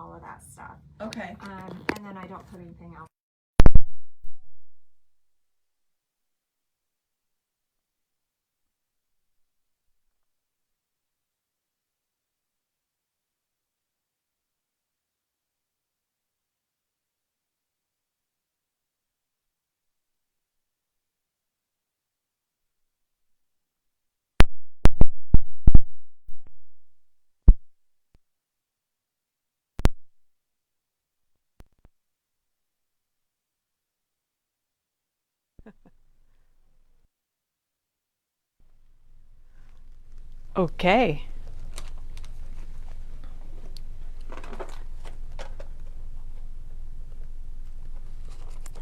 all of that stuff. Okay. And then I don't put anything else. Okay.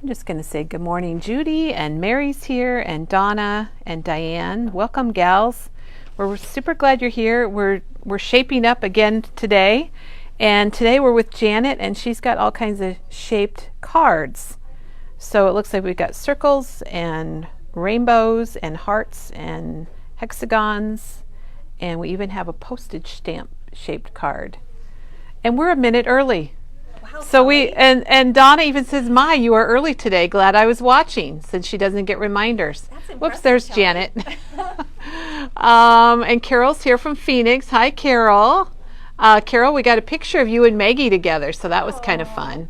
I'm just going to say good morning, Judy, and Mary's here, and Donna and Diane. Welcome, gals. We're super glad you're here. We're shaping up again today, and today we're with Janet, and she's got all kinds of shaped cards. So it looks like we've got circles and rainbows and hearts and hexagons, and we even have a postage stamp shaped card. And we're a minute early. Wow, So we and Donna even says, "My, you are early today. Glad I was watching," since she doesn't get reminders. That's Whoops, impressive, there's Kelly. Janet. And Carol's here from Phoenix. Hi, Carol. Carol, we got a picture of you and Maggie together, so that was kind of fun.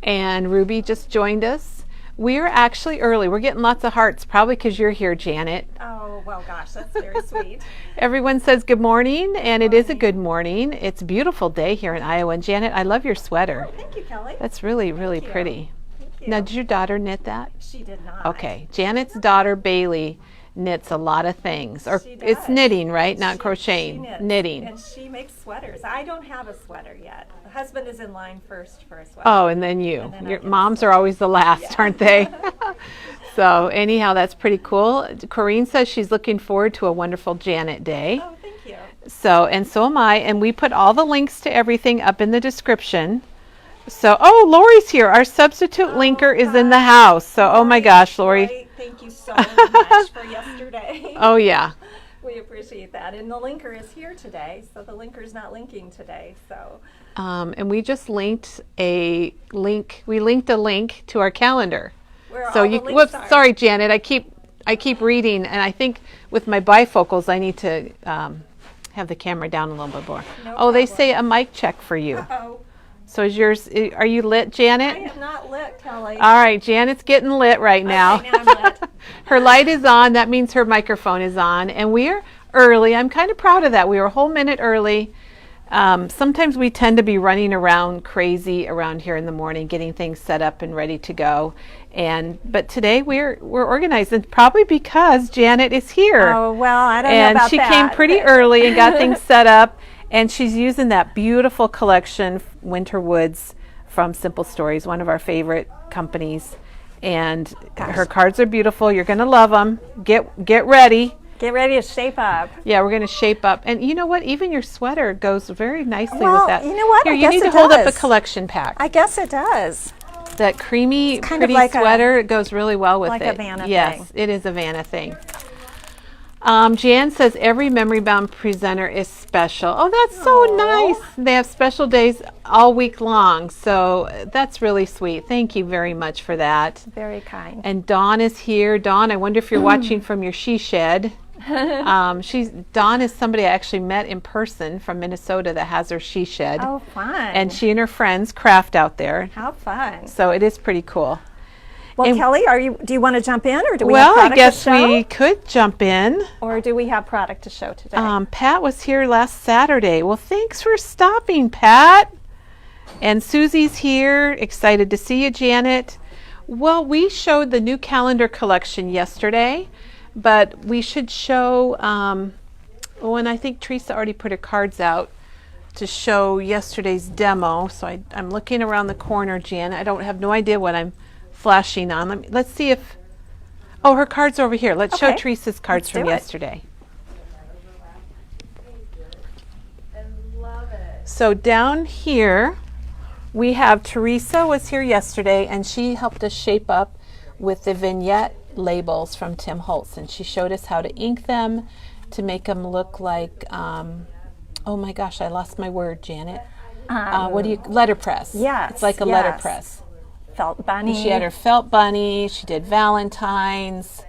And Ruby just joined us. We're actually early. We're getting lots of hearts, probably because you're here, Janet. Oh, well, gosh, that's very sweet. Everyone says good morning, and it is a good morning. It's a beautiful day here in Iowa. And Janet, I love your sweater. Oh, thank you, Kelly. That's really, really Thank you. pretty. Thank you. Now, did your daughter knit that? She did not. Okay. Janet's daughter, Bailey, knits a lot of things. Or She it's does. knitting, right? Not She crocheting. knits, Knitting. And she makes sweaters. I don't have a sweater yet. The husband is in line first for a sweater. Oh, and then you. And then I Your get a moms are always the last, aren't they? So anyhow, that's pretty cool. Corrine says she's looking forward to a wonderful Janet Day. Oh, thank you. So, and so am I. And we put all the links to everything up in the description. So, oh, Lori's here. Our substitute linker is in the house. So, oh my gosh, Lori. Great. Thank you so much for yesterday. Oh, yeah. We appreciate that. And the linker is here today, so the linker's not linking today. So And we just linked a link. We linked a link to our calendar. where So all you, the links whoops, are. sorry, Janet. I keep reading, and I think with my bifocals, I need to have the camera down a little bit more. No Oh, they problem. say a mic check for you. Oh, So is yours? Are you lit, I Janet? am not lit, Kelly. All right, Janet's getting lit right now. Okay, now I'm lit. Her light is on. That means her microphone is on, and we're early. I'm kind of proud of that. We were a whole minute early. Sometimes we tend to be running around crazy around here in the morning, getting things set up and ready to go. But today we're organized, and probably because Janet is here. Oh, well, I don't know And about she that. came pretty early and got things set up, and she's using that beautiful collection, Winter Woods, from Simple Stories, one of our favorite companies. And her cards are beautiful. You're going to love them. Get ready. Get ready to shape up. Yeah, we're going to shape up. And you know what? Even your sweater goes very nicely Well, with that. you know what? Here, I you guess need to it hold up does. a collection pack. I guess it does. That creamy, kind of pretty like a- sweater goes really well with like it. a Vanna yes, thing. it is a Vanna thing. Jan says every Memory Bound presenter is special. Oh, that's so nice. They have special days all week long, so that's really sweet. Thank you very much for that. Very kind. And Dawn is here. Dawn, I wonder if you're watching from your she shed. Dawn is somebody I actually met in person from Minnesota that has her she shed. Oh, fun. And she and her friends craft out there. How fun. So it is pretty cool. Well, and- Kelly, do you want to jump in, or do we Well, have product I guess to show? we could jump in. Or do we have product to show today? Pat was here last Saturday. Well, thanks for stopping, Pat. And Susie's here. Excited to see you, Janet. Well, we showed the new calendar collection yesterday, but we should show, and I think Teresa already put her cards out to show yesterday's demo. So I'm looking around the corner, Janet. I don't have no idea what I'm flashing on. Let's see if, her card's over here. Let's show Okay. Teresa's cards Let's from do it. yesterday. So down here, we have Teresa was here yesterday, and she helped us shape up with the vignette labels from Tim Holtz, and she showed us how to ink them to make them look like, oh my gosh, I lost my word, Janet. what do you, letterpress. Yes, It's like a yes. letterpress. Felt bunny. She had her felt bunny, she did Valentine's.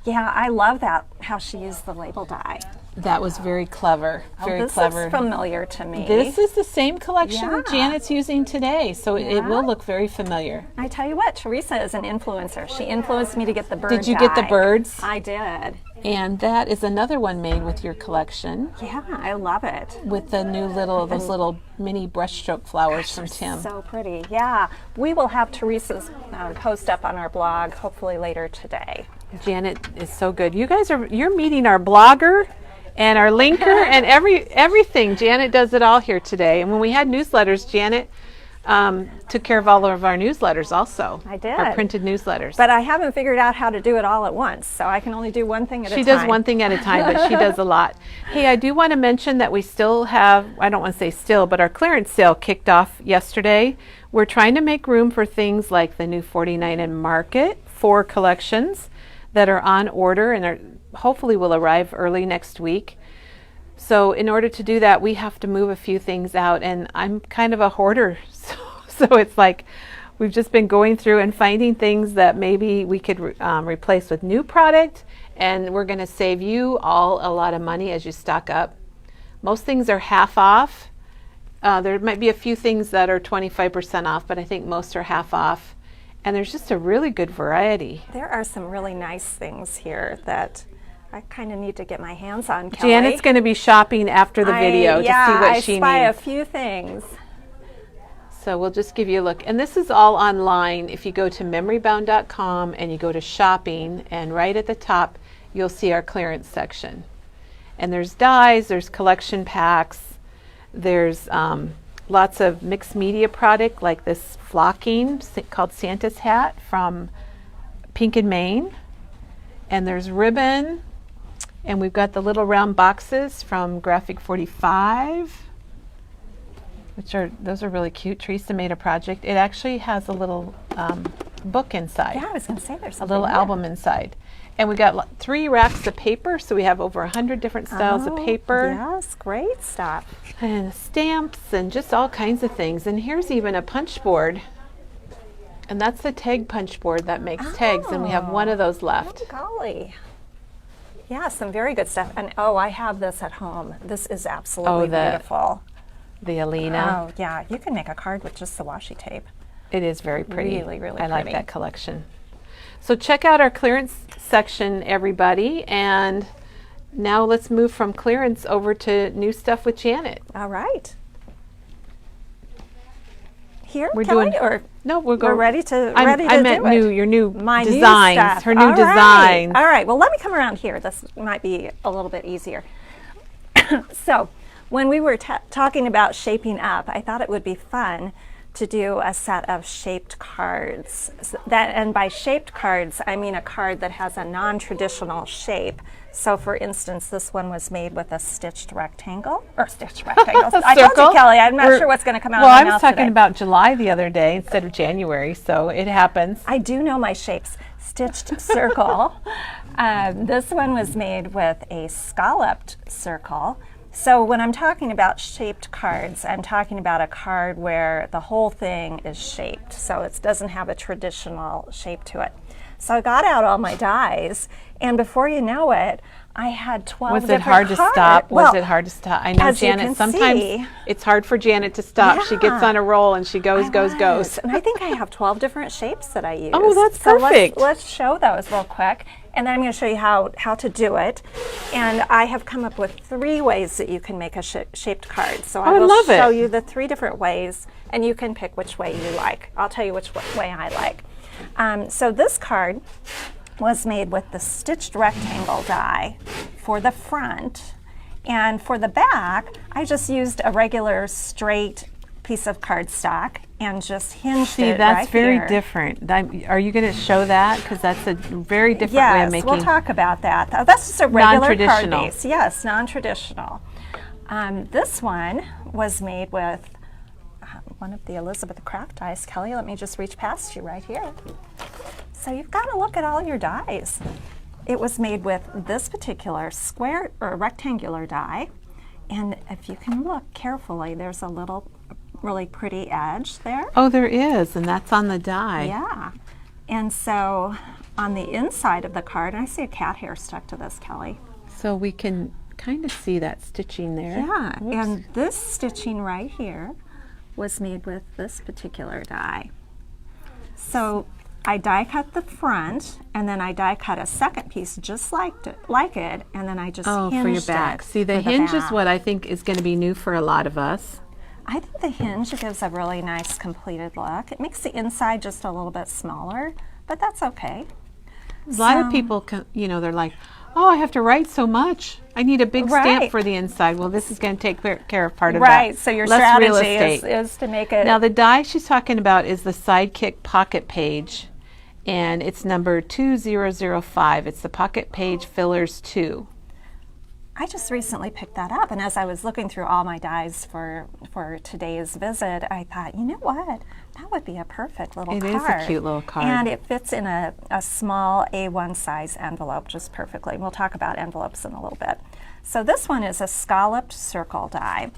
Yeah, I love that, how she used the label die. That was very clever, very this clever. looks familiar to me. This is the same collection Yeah. Janet's using today, so it Yeah. will look very familiar. I tell you what, Teresa is an influencer. She influenced me to get the bird Did you get the dye. birds? I did. And that is another one made with your collection, Yeah, I love it. with the new those little mini brushstroke flowers from Tim. So pretty. Yeah, we will have Teresa's post up on our blog hopefully later today. Janet is so good. You're meeting our blogger and our linker and everything. Janet does it all here today. And when we had newsletters, Janet took care of all of our newsletters also. I did. Our printed newsletters. But I haven't figured out how to do it all at once, so I can only do one thing at a time. She does one thing at a time, but she does a lot. Hey, I do want to mention that we still have, I don't want to say still, but our clearance sale kicked off yesterday. We're trying to make room for things like the new 49 and Market 4 collections that are on order and hopefully will arrive early next week. So in order to do that, we have to move a few things out, and I'm kind of a hoarder, so it's like we've just been going through and finding things that maybe we could replace with new product, and we're going to save you all a lot of money as you stock up. Most things are half off. There might be a few things that are 25% off, but I think most are half off, and there's just a really good variety. There are some really nice things here that I kind of need to get my hands on, Kelly. Janet's going to be shopping after the video to see what she I spy needs. a few things. So we'll just give you a look. And this is all online. If you go to memorybound.com and you go to shopping, and right at the top, you'll see our clearance section. And there's dies, there's collection packs, there's lots of mixed media product like this flocking called Santa's Hat from Pink and Maine. And there's ribbon. And we've got the little round boxes from Graphic 45. Those are really cute. Teresa made a project. It actually has a little book inside. Yeah, I was going to say there's A something little there. album inside. And we got 3 racks of paper, so we have over 100 different styles of Oh, paper. Yes, great stuff. And stamps and just all kinds of things. And here's even a punch board. And that's the tag punch board that makes tags, and we have one of those left. Oh, golly. Yeah, some very good stuff. And I have this at home. This is absolutely beautiful. The Alina. Oh, yeah. You can make a card with just the washi tape. It is very pretty. Really, really I like pretty. that collection. So check out our clearance section, everybody. And now let's move from clearance over to new stuff with Janet. All right. Here, We're Kelly, doing- or No, we're we're going. ready to I do meant it? your new My designs. new stuff. Her new All right. designs. All right. Well, let me come around here. This might be a little bit easier. So, when we were talking about shaping up, I thought it would be fun to do a set of shaped cards. And by shaped cards, I mean a card that has a non-traditional shape. So, for instance, this one was made with a stitched rectangle, I told you, Kelly, I'm not sure what's going to come out of my Well, I mouth was talking today. about July the other day instead of January, so it happens. I do know my shapes. Stitched circle. This one was made with a scalloped circle. So when I'm talking about shaped cards, I'm talking about a card where the whole thing is shaped. So it doesn't have a traditional shape to it. So I got out all my dies, and before you know it, I had 12 Was it different hard to cards. stop? Well, Was it hard to stop? I know as you Janet, can sometimes see- it's hard for Janet to stop. She gets Yeah. on a roll and she goes. And I think I have 12 different shapes that I use. Oh, that's so perfect. Let's show those real quick. And then I'm going to show you how to do it. And I have come up with 3 ways that you can make a shaped card. So I I will love it. show you the 3 different ways, and you can pick which way you like. I'll tell you which way I like. So this card was made with the stitched rectangle die for the front. And for the back, I just used a regular straight piece of cardstock and just hinged See, it that's right very here. different. Are you going to show that? Because that's a very different way Yes, of making. we'll talk about that. That's just a regular card Non-traditional. base. Yes, non-traditional. This one was made with one of the Elizabeth Craft dies. Kelly, let me just reach past you right here. So you've got to look at all your dies. It was made with this particular square or rectangular die. And if you can look carefully, there's a little really pretty edge there. Oh, there is, and that's on the die. Yeah. And so on the inside of the card, and I see a cat hair stuck to this, Kelly. So we can kind of see that stitching there. Yeah, Whoops. and this stitching right here was made with this particular die. So I die cut the front, and then I die cut a second piece just like it, and then I just hinged for your back. it See, the for hinge is back. what I think is going to be new for a lot of us. I think the hinge gives a really nice completed look. It makes the inside just a little bit smaller, but that's okay. A lot of people, they're like, oh, I have to write so much. I need a big stamp Right. for the inside. Well, this is going to take care of part of that. Right, so your Less real strategy estate. is to make it... Now, the die she's talking about is the Sidekick pocket page, and it's number 2005. It's the pocket page fillers 2. I just recently picked that up, and as I was looking through all my dies for today's visit, I thought, you know what? That would be a perfect little card. It is a cute little card. And it fits in a small A1 size envelope just perfectly. We'll talk about envelopes in a little bit. So this one is a scalloped circle die.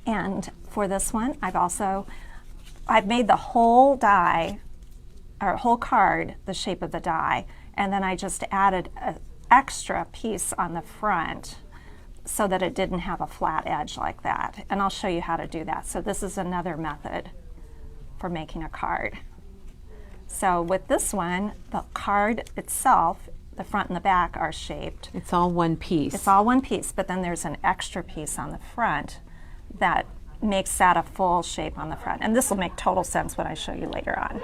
And for this one, I've made the whole die, or whole card, the shape of the die, and then I just added an extra piece on the front so that it didn't have a flat edge like that. And I'll show you how to do that. So this is another method for making a card. So with this one, the card itself, the front and the back are shaped. It's all one piece. It's all one piece, but then there's an extra piece on the front that makes that a full shape on the front. And this will make total sense when I show you later on.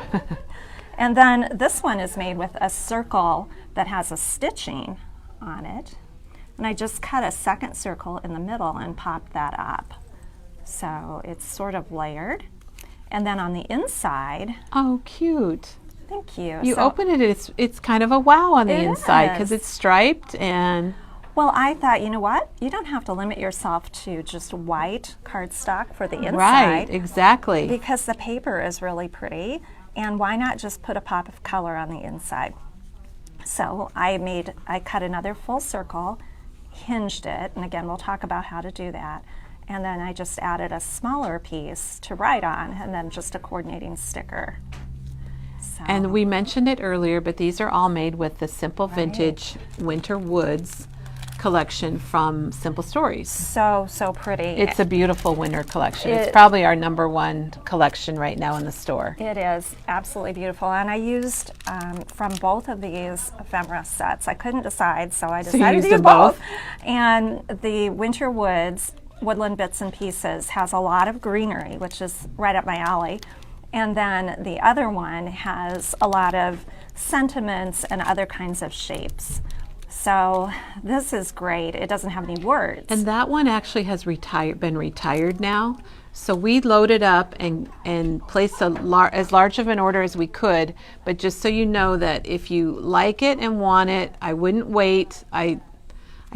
And then this one is made with a circle that has a stitching on it. And I just cut a second circle in the middle and popped that up. So it's sort of layered. And then on the inside, Oh, cute. thank you. You So- open it, it's kind of a wow on the It inside because is. it's striped and Well, I thought, you know what? You don't have to limit yourself to just white cardstock for the inside. right, exactly. Because the paper is really pretty, and why not just put a pop of color on the inside? So I cut another full circle, hinged it, and again, we'll talk about how to do that. And then I just added a smaller piece to write on, and then just a coordinating sticker. So, And we mentioned it earlier, but these are all made with the Simple Vintage Winter Woods collection from Simple Stories. so pretty. It's a beautiful winter collection. It's It- probably our #1 collection right now in the store. It is absolutely beautiful, and I used from both of these ephemera sets. I couldn't decide, so I you decided used to do them both? And the Winter Woods Woodland Bits and Pieces has a lot of greenery, which is right up my alley. And then the other one has a lot of sentiments and other kinds of shapes. So this is great. It doesn't have any words. And that one actually has been retired now. So we loaded up and placed as large of an order as we could. But just so you know that if you like it and want it, I wouldn't wait. I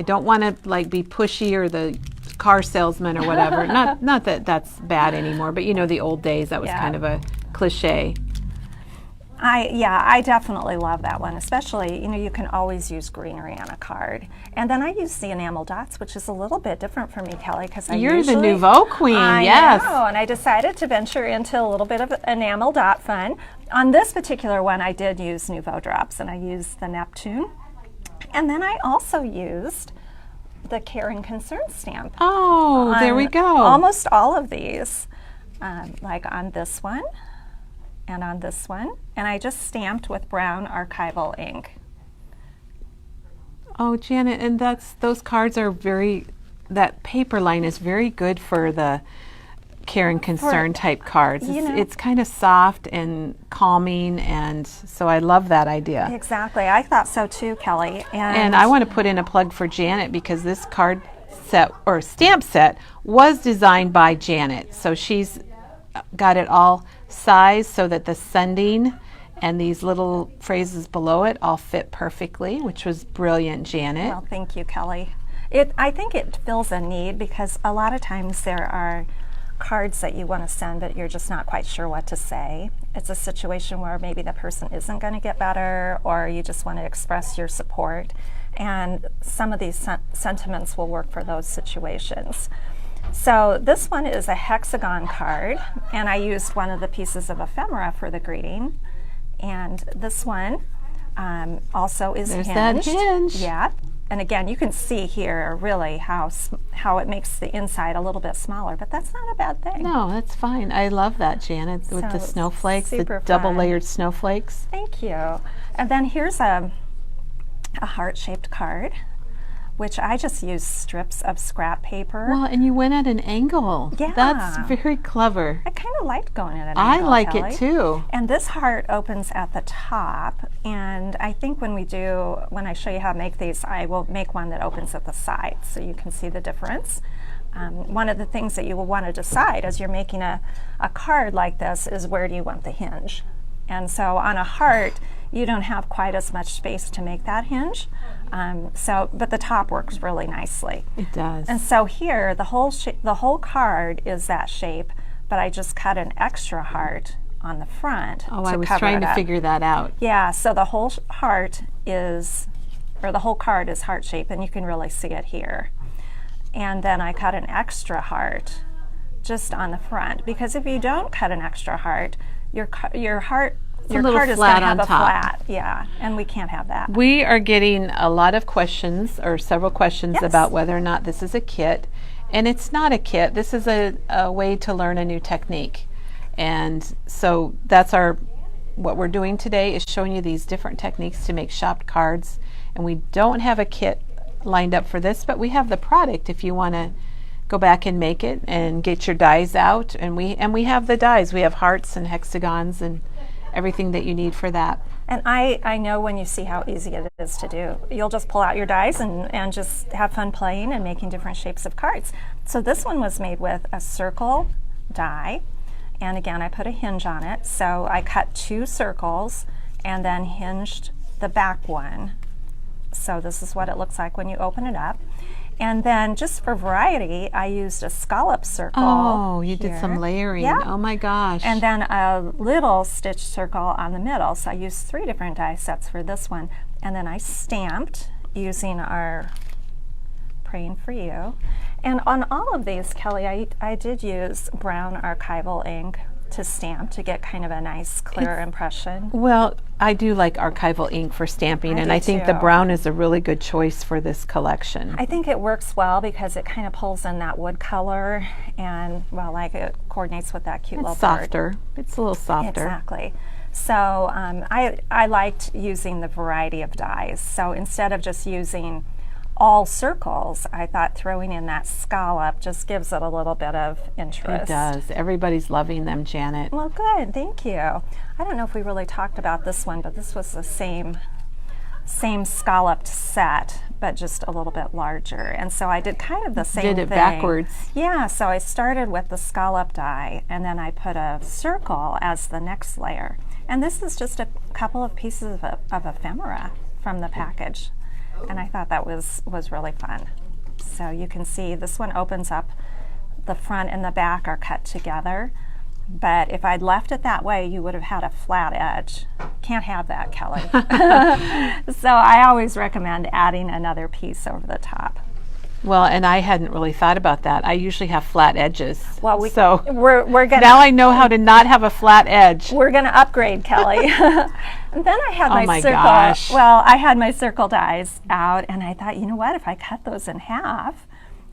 don't want to like be pushy or the car salesman or whatever. not that that's bad anymore, but you know the old days that was Yeah. kind of a cliche. I definitely love that one, especially, you can always use greenery on a card. And then I use the enamel dots, which is a little bit different for me, Kelly, because You're the Nouveau queen, yes. I know, and I decided to venture into a little bit of enamel dot fun. On this particular one, I did use Nouveau drops, and I used the Neptune. And then I also used the Care and Concern stamp. Oh, there we on go. Almost all of these, like on this one and on this one. And I just stamped with brown archival ink. Oh, Janet, and those cards are that paper line is very good for the Care and Concern type cards. It's kind of soft and calming, and so I love that idea. Exactly. I thought so too, Kelly. And I want to put in a plug for Janet because this card set or stamp set was designed by Janet. So she's got it all sized so that the sending and these little phrases below it all fit perfectly, which was brilliant, Janet. Well, thank you, Kelly. I think it fills a need because a lot of times there are cards that you want to send but you're just not quite sure what to say. It's a situation where maybe the person isn't going to get better, or you just want to express your support, and some of these sentiments will work for those situations. So this one is a hexagon card, and I used one of the pieces of ephemera for the greeting. And this one also is There's hinged. that hinge. Yeah. And again, you can see here really how it makes the inside a little bit smaller, but that's not a bad thing. No, that's fine. I love that, Janet, with the So snowflakes, the super double fun. layered snowflakes. Thank you. And then here's a heart-shaped card, which I just used strips of scrap paper. Well, and you went at an angle. Yeah. That's very clever. I kind of liked going at an I angle, like Kelly. it too. And this heart opens at the top, and I think when I show you how to make these, I will make one that opens at the side so you can see the difference. One of the things that you will want to decide as you're making a card like this is where do you want the hinge. And so on a heart, you don't have quite as much space to make that hinge, but the top works really nicely. It does. And so here, the whole card is that shape, but I just cut an extra heart on the front. Oh, to I was cover trying it to up. figure that out. Yeah, so the whole the whole card is heart shape, and you can really see it here. And then I cut an extra heart just on the front, because if you don't cut an extra heart, your little card is going flat to have on a top. flat. Yeah, and we can't have that. We are getting a lot of questions, or several questions, Yes. about whether or not this is a kit. And it's not a kit. This is a way to learn a new technique. And so that's what we're doing today is showing you these different techniques to make shopped cards. And we don't have a kit lined up for this, but we have the product if you want to go back and make it and get your dies out. And we have the dies. We have hearts and hexagons and everything that you need for that. And I know when you see how easy it is to do, you'll just pull out your dies and just have fun playing and making different shapes of cards. So this one was made with a circle die, and again I put a hinge on it. So I cut 2 circles and then hinged the back one. So this is what it looks like when you open it up. And then just for variety, I used a scallop circle. Oh, you did here. some layering. Yeah. Oh my gosh. And then a little stitch circle on the middle. So I used 3 different die sets for this one. And then I stamped using our Praying for You. And on all of these, Kelly, I did use brown archival ink to stamp to get kind of a nice clear impression. Well, I do like archival ink for stamping, I and do I think the too. brown is a really good choice for this collection. I think it works well because it kind of pulls in that wood color, and it coordinates with that cute It's little bird. softer. It's a little softer. Exactly. So I liked using the variety of dies. So instead of just using all circles, I thought throwing in that scallop just gives it a little bit of interest. It does. Everybody's loving them, Janet. Well, good. Thank you. I don't know if we really talked about this one, but this was the same scalloped set, but just a little bit larger. And so I did kind of the same thing. Did it backwards. Yeah, so I started with the scallop die, and then I put a circle as the next layer. And this is just a couple of pieces of ephemera from the package. And I thought that was really fun. So you can see this one opens up, the front and the back are cut together. But if I'd left it that way, you would have had a flat edge. Can't have that, Kelly. So I always recommend adding another piece over the top. Well, and I hadn't really thought about that. I usually have flat edges. Well, We're now I know how to not have a flat edge. We're gonna upgrade, Kelly. And then I had my circle. gosh. Well, I had my circle dies out, and I thought, you know what? If I cut those in half,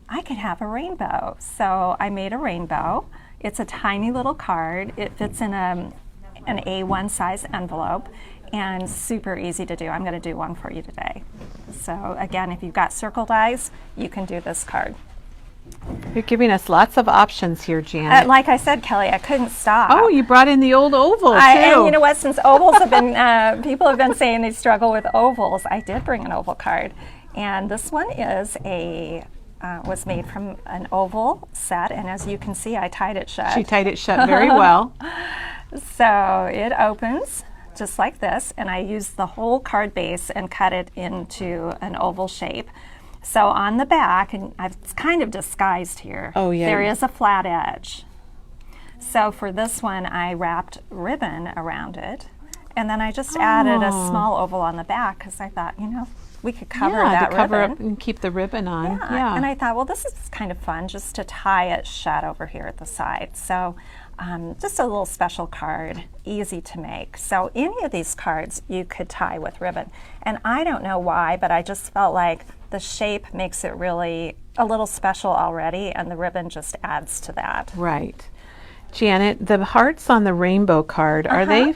I could have a rainbow. So I made a rainbow. It's a tiny little card. It fits in an A1 size envelope, and super easy to do. I'm going to do one for you today. So again, if you've got circle dies, you can do this card. You're giving us lots of options here, Janet. Like I said, Kelly, I couldn't stop. Oh, you brought in the old oval, too. And you know what? Since ovals have been, people have been saying they struggle with ovals, I did bring an oval card. And this one is was made from an oval set, and as you can see, I tied it shut. She tied it shut very well. So it opens just like this, and I used the whole card base and cut it into an oval shape. So on the back, and it's kind of disguised here, Oh, yeah. there is a flat edge. So for this one, I wrapped ribbon around it, and then I just added a small oval on the back because I thought, we could cover yeah, that to cover ribbon. up and keep the ribbon on. Yeah. And I thought, well, this is kind of fun just to tie it shut over here at the side. So just a little special card, easy to make. So any of these cards you could tie with ribbon. And I don't know why, but I just felt like the shape makes it really a little special already, and the ribbon just adds to that. Right. Janet, the hearts on the rainbow card, are they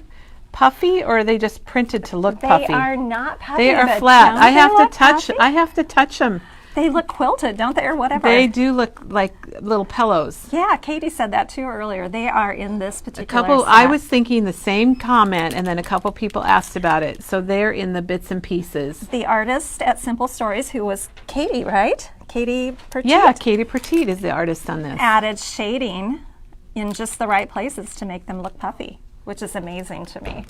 puffy or are they just printed to look puffy? They are not puffy. They are but flat. don't I they have to look touch. puffy? I have to touch them. They look quilted, don't they, or whatever? They do look like little pillows. Yeah, Katie said that too earlier. They are in this particular A couple. set. I was thinking the same comment, and then a couple people asked about it. So they're in the bits and pieces. The artist at Simple Stories, who was Katie, right? Katie Petit, Yeah, Katie Petit is the artist on this. added shading in just the right places to make them look puffy, which is amazing to me.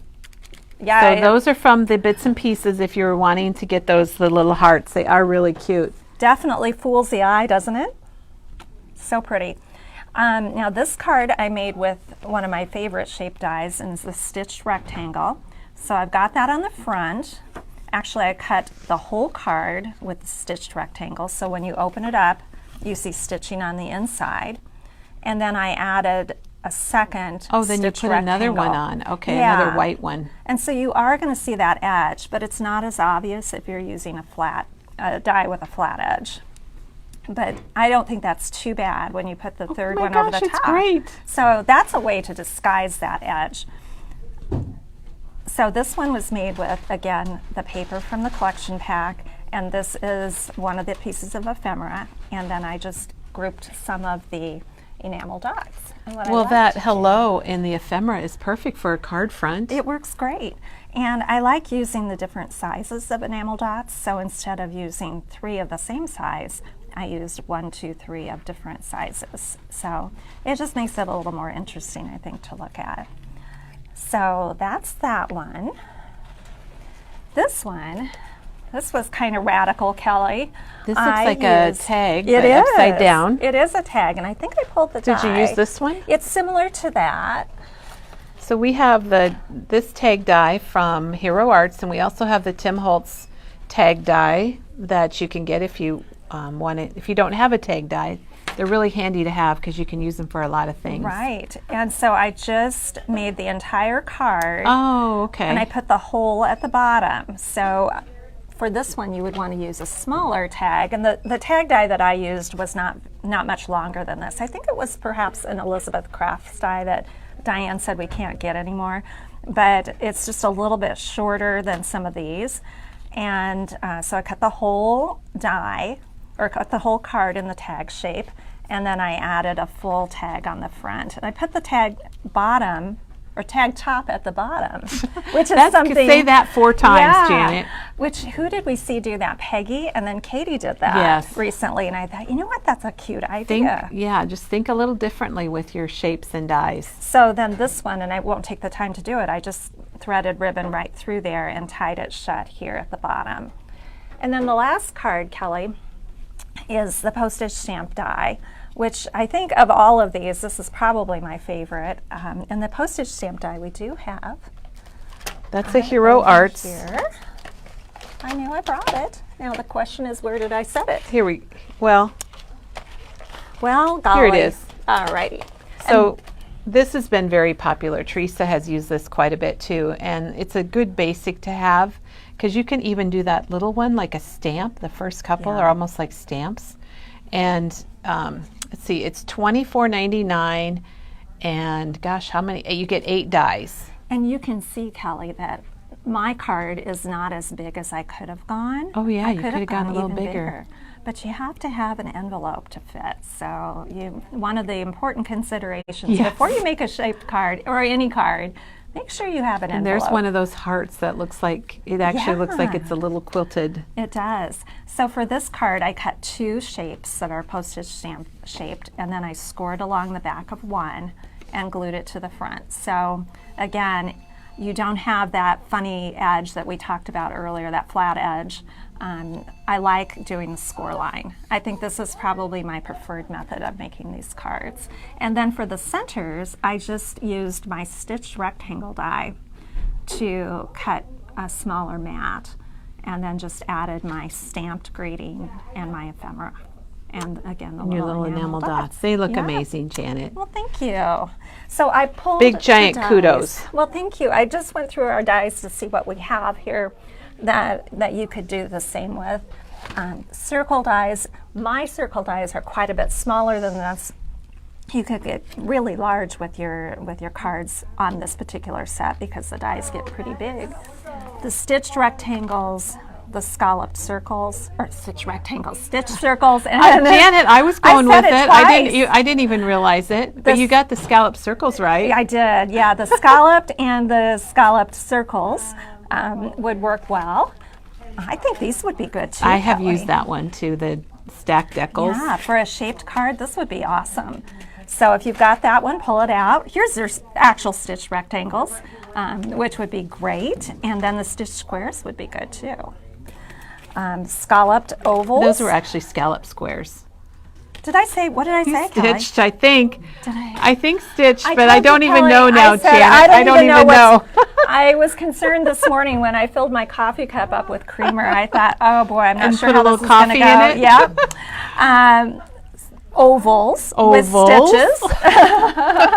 Yeah, So those are from the bits and pieces. If you're wanting to get those, the little hearts, they are really cute. definitely fools the eye, doesn't it? So pretty. Now this card I made with one of my favorite shape dies, and it's the stitched rectangle. So I've got that on the front. Actually, I cut the whole card with the stitched rectangle, so when you open it up, you see stitching on the inside. And then I added a second Oh, then you stitched put another one rectangle. on. Okay, Yeah. another white one. And so you are going to see that edge, but it's not as obvious if you're using a die with a flat edge. But I don't think that's too bad when you put the third my one over gosh, the it's top. great. So that's a way to disguise that edge. So this one was made with, again, the paper from the collection pack, and this is one of the pieces of ephemera, and then I just grouped some of the enamel dots. And what I Well, liked that to hello in the ephemera is perfect for a card front. It works great. And I like using the different sizes of enamel dots. So instead of using 3 of the same size, I used 1, 2, 3 of different sizes. So it just makes it a little more interesting, I think, to look at. So that's that one. This one, this was kind of radical, Kelly. This looks like a tag, but It is. upside down. It is a tag, and I think I pulled the Did you die. use this one? It's similar to that. So we have this tag die from Hero Arts, and we also have the Tim Holtz tag die that you can get if you want it. If you don't have a tag die, they're really handy to have because you can use them for a lot of things. Right. And so I just made the entire card. Oh, okay. And I put the hole at the bottom. So for this one, you would want to use a smaller tag. And the tag die that I used was not much longer than this. I think it was perhaps an Elizabeth Crafts die that Diane said we can't get anymore. But it's just a little bit shorter than some of these. And so I cut the whole die, or cut the whole card in the tag shape. And then I added a full tag on the front. And I put the tag bottom, or tag top at the bottom, which is something. Say that 4 times, Yeah. Janet. Which, who did we see do that? Peggy, and then Katie did that Yes. recently. And I thought, you know what, that's a cute idea. Just think a little differently with your shapes and dies. So then this one, and I won't take the time to do it, I just threaded ribbon right through there and tied it shut here at the bottom. And then the last card, Kelly, is the postage stamp die, which I think of all of these, this is probably my favorite. And the postage stamp die we do have. That's a Hero over Arts. Here. I knew I brought it. Now the question is, where did I set it? Well, Well, golly. here it is. All righty. So this has been very popular. Teresa has used this quite a bit too, and it's a good basic to have because you can even do that little one like a stamp. The first couple Yeah. are almost like stamps. And let's see, it's $24.99, and gosh, how many? You get 8 dies. And you can see, Kelly, that my card is not as big as I could have gone. Oh, yeah, I you could have gone a little even bigger. But you have to have an envelope to fit. So one of the important considerations Yes. before you make a shaped card or any card, make sure you have an And envelope. there's one of those hearts that looks like, it actually looks like Yeah. it's a little quilted. It does. So for this card, I cut 2 shapes that are postage stamp shaped, and then I scored along the back of one and glued it to the front. So again, you don't have that funny edge that we talked about earlier, that flat edge. I like doing the score line. I think this is probably my preferred method of making these cards. And then for the centers, I just used my stitched rectangle die to cut a smaller mat. and then just added my stamped grading and my ephemera. And again, the Your little enamel dots. They look Yeah. amazing, Janet. Well, thank you. So I pulled Big the giant dies. kudos. Well, thank you. I just went through our dies to see what we have here that you could do the same with. Circle dies. My circle dies are quite a bit smaller than this. You could get really large with your cards on this particular set because the dies get pretty big. The stitched rectangles, the scalloped circles, or stitched rectangles, stitched circles, and Janet, I was going said with it it. twice. I didn't even realize it. But The you got the scallop circles right. I did, yeah. The scalloped and the scalloped circles would work well. I think these would be good too. I have Kelly. used that one too, the stacked decals. Yeah, for a shaped card, this would be awesome. So if you've got that one, pull it out. Here's your actual stitched rectangles, which would be great. And then the stitched squares would be good too. Scalloped ovals. Those were actually scallop squares. Did I say, what did I say, Kelly? Stitched, I think. Did I? I think stitched, I but I told you, don't even Kelly, know now, I said, Janet. I don't even know. I was concerned this morning when I filled my coffee cup up with creamer. I thought, oh boy, I'm not And sure put how a little this is going to coffee in go. it? Yeah. Ovals with Ovals. stitches.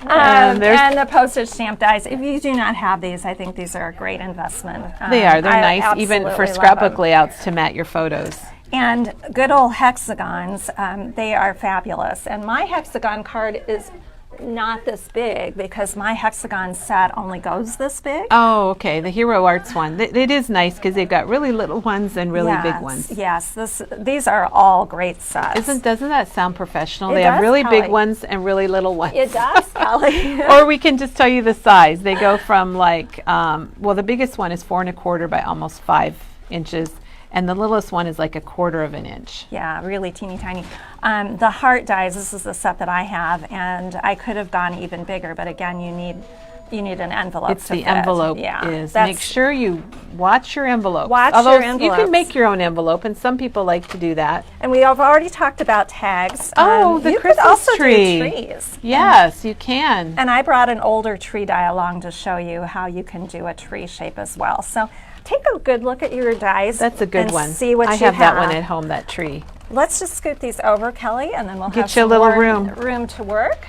And there's- And the postage stamp dies. If you do not have these, I think these are a great investment. They are. They're I nice, even for absolutely love scrapbook them. layouts to mat your photos. And good old hexagons, they are fabulous. And my hexagon card is not this big because my hexagon set only goes this big. Oh, okay. The Hero Arts one. It is nice because they've got really little ones and really big Yes, ones. Yes, these are all great sets. Doesn't that sound professional? It They have does, really big Kelly. ones and really little ones. It does, Kelly. Or we can just tell you the size. They go from like, well, the biggest one is 4 1/4 by almost 5 inches, and the littlest one is like 1/4 of an inch. Yeah, really teeny tiny. The heart dies, this is the set that I have, and I could have gone even bigger, but again, you need an envelope It's to the fit. envelope Yeah, is. that's- Make sure you watch your envelope. Watch Although your you can envelopes. make your own envelope, and some people like to do that. And we have already talked about tags. Oh, the you Christmas could also tree. do trees. Yes, you can. And I brought an older tree die along to show you how you can do a tree shape as well. So take a good look at your dies. That's a good and one. See what I you have that one at home, that tree. Let's just scoot these over, Kelly, and then we'll Get have you a some little more room. to work.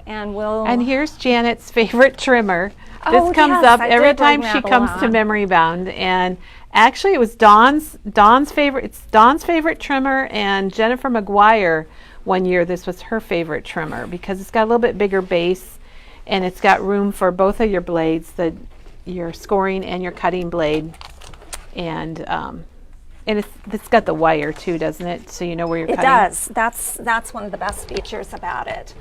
And we'll. And here's Janet's favorite trimmer. Oh, This comes yes, up I every did bring time she that comes to along. Memory Bound, and actually it was Dawn's favorite. It's Dawn's favorite trimmer, and Jennifer McGuire one year this was her favorite trimmer because it's got a little bit bigger base, and it's got room for both of your blades, your scoring and your cutting blade, and it's got the wire too, doesn't it? So you know where you're It cutting. does. That's one of the best features about it.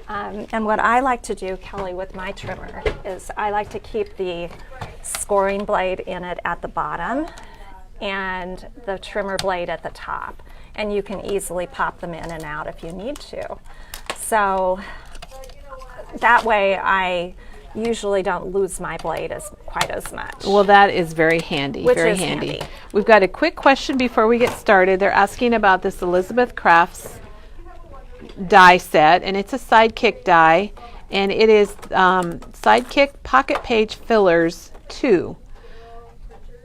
And what I like to do, Kelly, with my trimmer is I like to keep the scoring blade in it at the bottom and the trimmer blade at the top. And you can easily pop them in and out if you need to. So that way I usually don't lose my blade quite as much. Well, that is very handy. Which very is handy. handy. We've got a quick question before we get started. They're asking about this Elizabeth Crafts die set, and it's a Sidekick die, and it is Sidekick Pocket Page Fillers 2,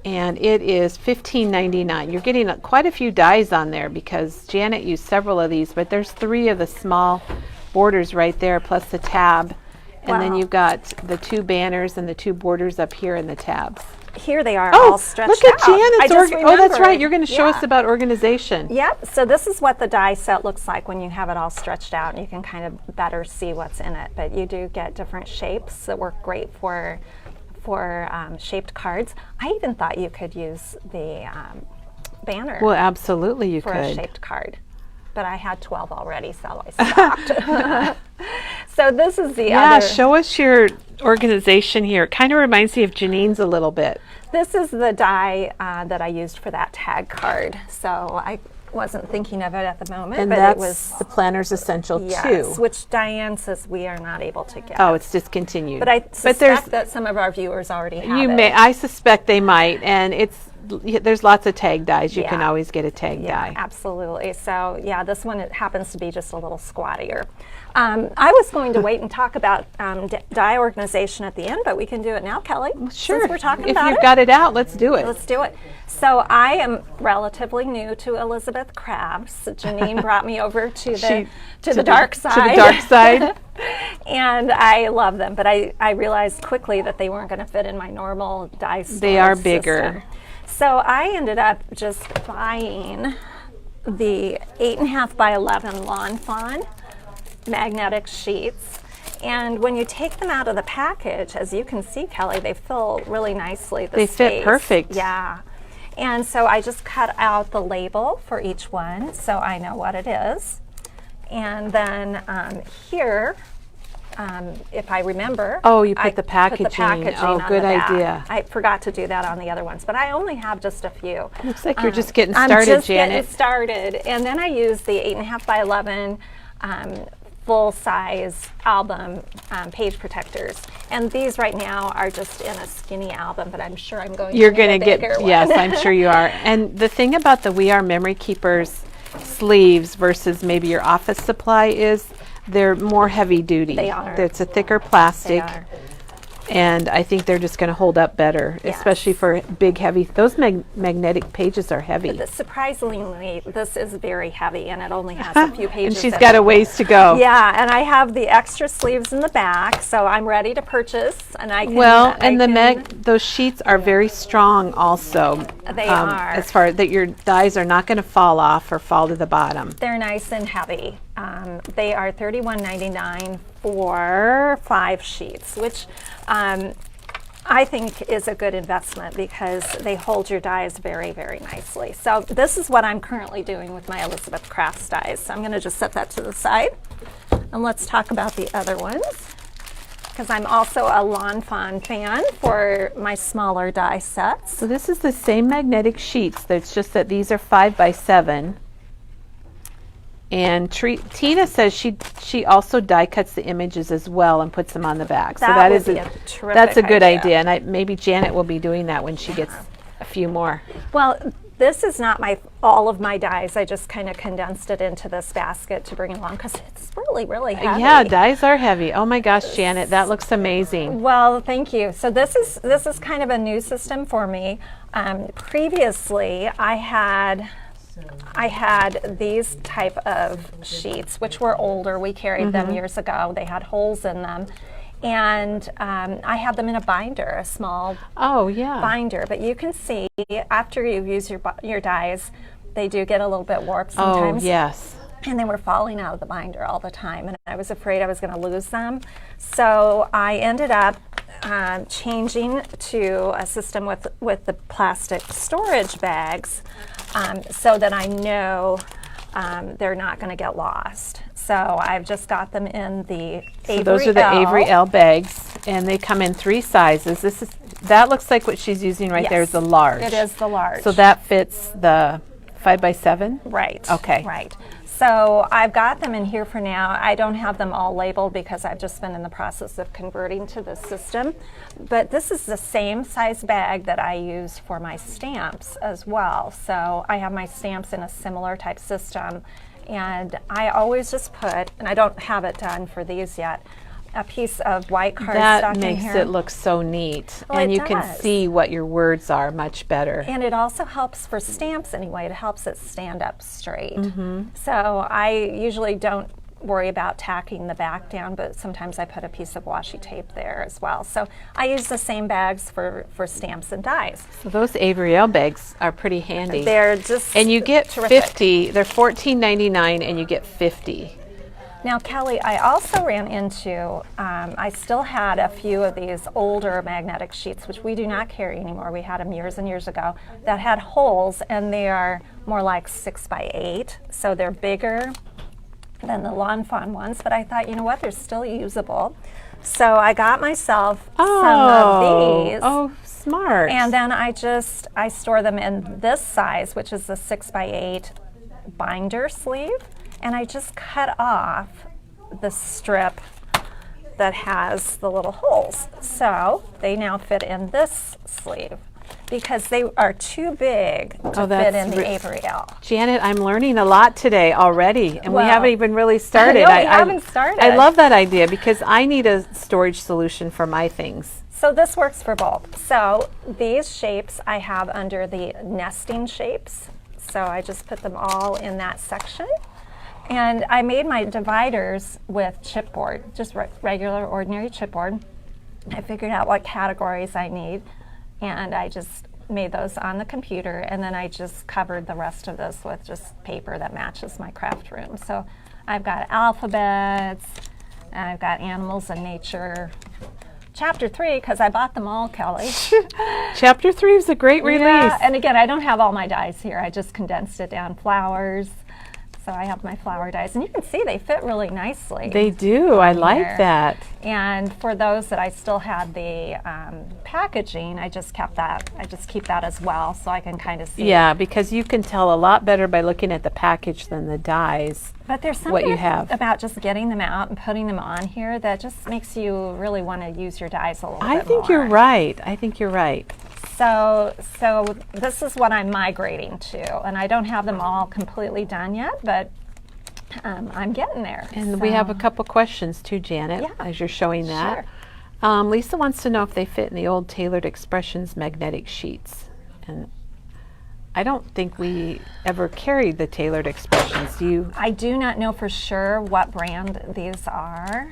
and it is $15.99. You're getting quite a few dies on there because Janet used several of these, but there's 3 of the small borders right there, plus the tab. And then Wow. you've got the 2 banners and the 2 borders up here in the tabs. Here they are all stretched look at out. I Janet's. just Oh, that's right. remembered. You're going to show us Yeah. about organization. Yep, so this is what the die set looks like when you have it all stretched out, and you can kind of better see what's in it. But you do get different shapes that work great for shaped cards. I even thought you could use the banner Well, absolutely you for a could. shaped card. But I had 12 already, so I stopped. So this is the Yeah, other. show us your organization here. It kind of reminds me of Janine's a little bit. This is the die that I used for that tag card. So I wasn't thinking of it at the moment, And but that's it was the Planner's Essential yes, 2. which Diane says we are not able to get. Oh, it's discontinued. But I there's suspect that some of our viewers already have it. I suspect they might, and there's lots of tag dyes. You can Yeah. always get a tag Yeah, dye. absolutely. So yeah, this one, it happens to be just a little squattier. I was going to wait and talk about dye organization at the end, but we can do it now, Kelly. Sure. Since we're talking if about you've it. got it out, let's do it. Let's do it. So I am relatively new to Elizabeth Crafts. Janine brought me over to the dark side. To the dark side. And I love them, but I realized quickly that they weren't going to fit in my normal dye storage They are bigger. system. So I ended up just buying the 8.5 by 11 Lawn Fawn magnetic sheets. And when you take them out of the package, as you can see, Kelly, they fill really nicely. They fit perfect. Yeah. And so I just cut out the label for each one so I know what it is. And then here, if I remember. Oh, you put I the packaging. Oh, on good the back. idea. I forgot to do that on the other ones, but I only have just a few. Looks like you're just getting I'm started, just Janet. getting started. And then I use the 8.5 by 11 full-size album page protectors. And these right now are just in a skinny album, but I'm sure I'm going You're to going need to a get, bigger one. yes, I'm sure you are. And the thing about the We Are Memory Keepers sleeves versus maybe your office supply is they're more heavy duty. They are. It's a thicker They plastic. are. And I think they're just going to hold up better, Yes. especially for big, heavy. Those magnetic pages are heavy. Surprisingly, this is very heavy, and it only has a few pages. And she's in got it. a ways to go. Yeah, and I have the extra sleeves in the back, so I'm ready to purchase. And I can. Well, I and can- those sheets are very strong also. They are. As far that your dyes are not going to fall off or fall to the bottom. They're nice and heavy. They are $31.99 for 5 sheets, which I think is a good investment because they hold your dyes very, very nicely. So this is what I'm currently doing with my Elizabeth Crafts dyes. So I'm going to just set that to the side. And let's talk about the other ones, because I'm also a Lawn Fawn fan for my smaller die sets. So this is the same magnetic sheets. It's just that these are 5 by 7. And Tina says she also die cuts the images as well and puts them on the back. So That would is be a terrific that's a good idea. idea. And maybe Janet will be doing that when she gets a few more. Well, this is not all of my dyes. I just kind of condensed it into this basket to bring along because it's really, really heavy. Yeah, dyes are heavy. Oh my gosh, Janet, that looks amazing. Well, thank you. So this is kind of a new system for me. Previously, I had these type of sheets, which were older. We carried them years ago. They had holes in them. And I had them in a binder, a small Oh yeah. binder. But you can see after you use your dyes, they do get a little bit warped Oh sometimes. yes. And they were falling out of the binder all the time, and I was afraid I was going to lose them. So I ended up changing to a system with the plastic storage bags, so that I know they're not going to get lost. So I've just got them in the Avery So those are the L. Avery L bags, and they come in 3 sizes. That looks like what she's using right there is the large. It is the large. So that fits the 5 by 7. Right. Okay. Right. So I've got them in here for now. I don't have them all labeled because I've just been in the process of converting to this system. But this is the same size bag that I use for my stamps as well. So I have my stamps in a similar type system. And I always just put, and I don't have it done for these yet, a piece of white cardstock That in makes here. it look so neat. Well, and it you can does. see what your words are much better. And it also helps for stamps anyway. It helps it stand up straight. Mm-hmm. So I usually don't worry about tacking the back down, but sometimes I put a piece of washi tape there as well. So I use the same bags for stamps and dies. So those Avery L bags are pretty handy. They're just and you get terrific. 50. They're $14.99 and you get 50. Now, Kelly, I also ran into, I still had a few of these older magnetic sheets, which we do not carry anymore. We had them years and years ago, that had holes, and they are more like 6 by 8, so they're bigger than the Lawn Fawn ones, but I thought, you know what, they're still usable. So I got myself some of these. Oh, smart. And then I store them in this size, which is the 6 by 8 binder sleeve. And I just cut off the strip that has the little holes. So they now fit in this sleeve. because they are too big to fit that's in the Avery L. Janet, I'm learning a lot today already, and we Well, haven't even really started. No, we haven't started. I love that idea because I need a storage solution for my things. So this works for both. So these shapes I have under the nesting shapes. So I just put them all in that section. And I made my dividers with chipboard, just regular ordinary chipboard. I figured out what categories I need, and I just made those on the computer, and then I just covered the rest of this with just paper that matches my craft room. So I've got alphabets, I've got animals and nature. Chapter 3, because I bought them all, Kelly. Chapter 3 is a great release. Yeah, and again, I don't have all my dies here. I just condensed it down. Flowers. So I have my flower dies, and you can see they fit really nicely. They do. I like here. that. And for those that I still had the packaging, I just kept that. I just keep that as well, so I can kind of see. Yeah, because you can tell a lot better by looking at the package than the dies. But there's what something you have. about just getting them out and putting them on here that just makes you really want to use your dies a little bit more. I think you're right. I think you're right. So this is what I'm migrating to, and I don't have them all completely done yet, but I'm getting there. And we have a couple questions too, Janet, Yeah. as you're showing that. Lisa wants to know if they fit in the old Tailored Expressions magnetic sheets. And I don't think we ever carried the Tailored Expressions. Do you? I do not know for sure what brand these are.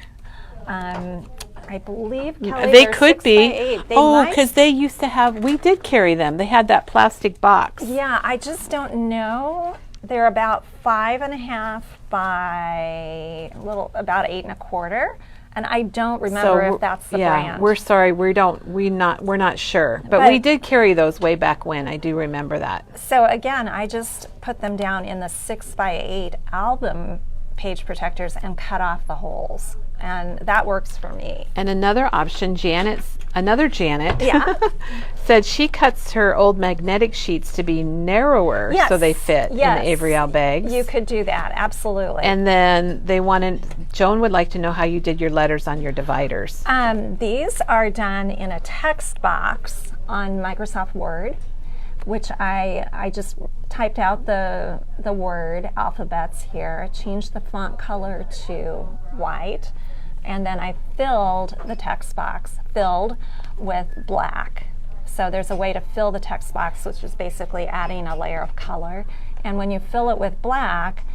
I believe, Kelly, They they're could 6 be. by 8. They Oh, might- because they used to have, we did carry them. They had that plastic box. Yeah, I just don't know. They're about 5.5 by about 8 1/4. And I don't remember if that's the brand. We're sorry, we're not sure. But we did carry those way back when. I do remember that. So again, I just put them down in the 6 by 8 album page protectors and cut off the holes. And that works for me. And another option, another Janet, Yeah. said she cuts her old magnetic sheets to be narrower so they fit in the Avery L bags. You could do that, absolutely. And then Joan would like to know how you did your letters on your dividers. These are done in a text box on Microsoft Word, which I just typed out the word alphabets here, changed the font color to white, and then I filled the text box with black. So there's a way to fill the text box, which is basically adding a layer of color. And when you fill it with black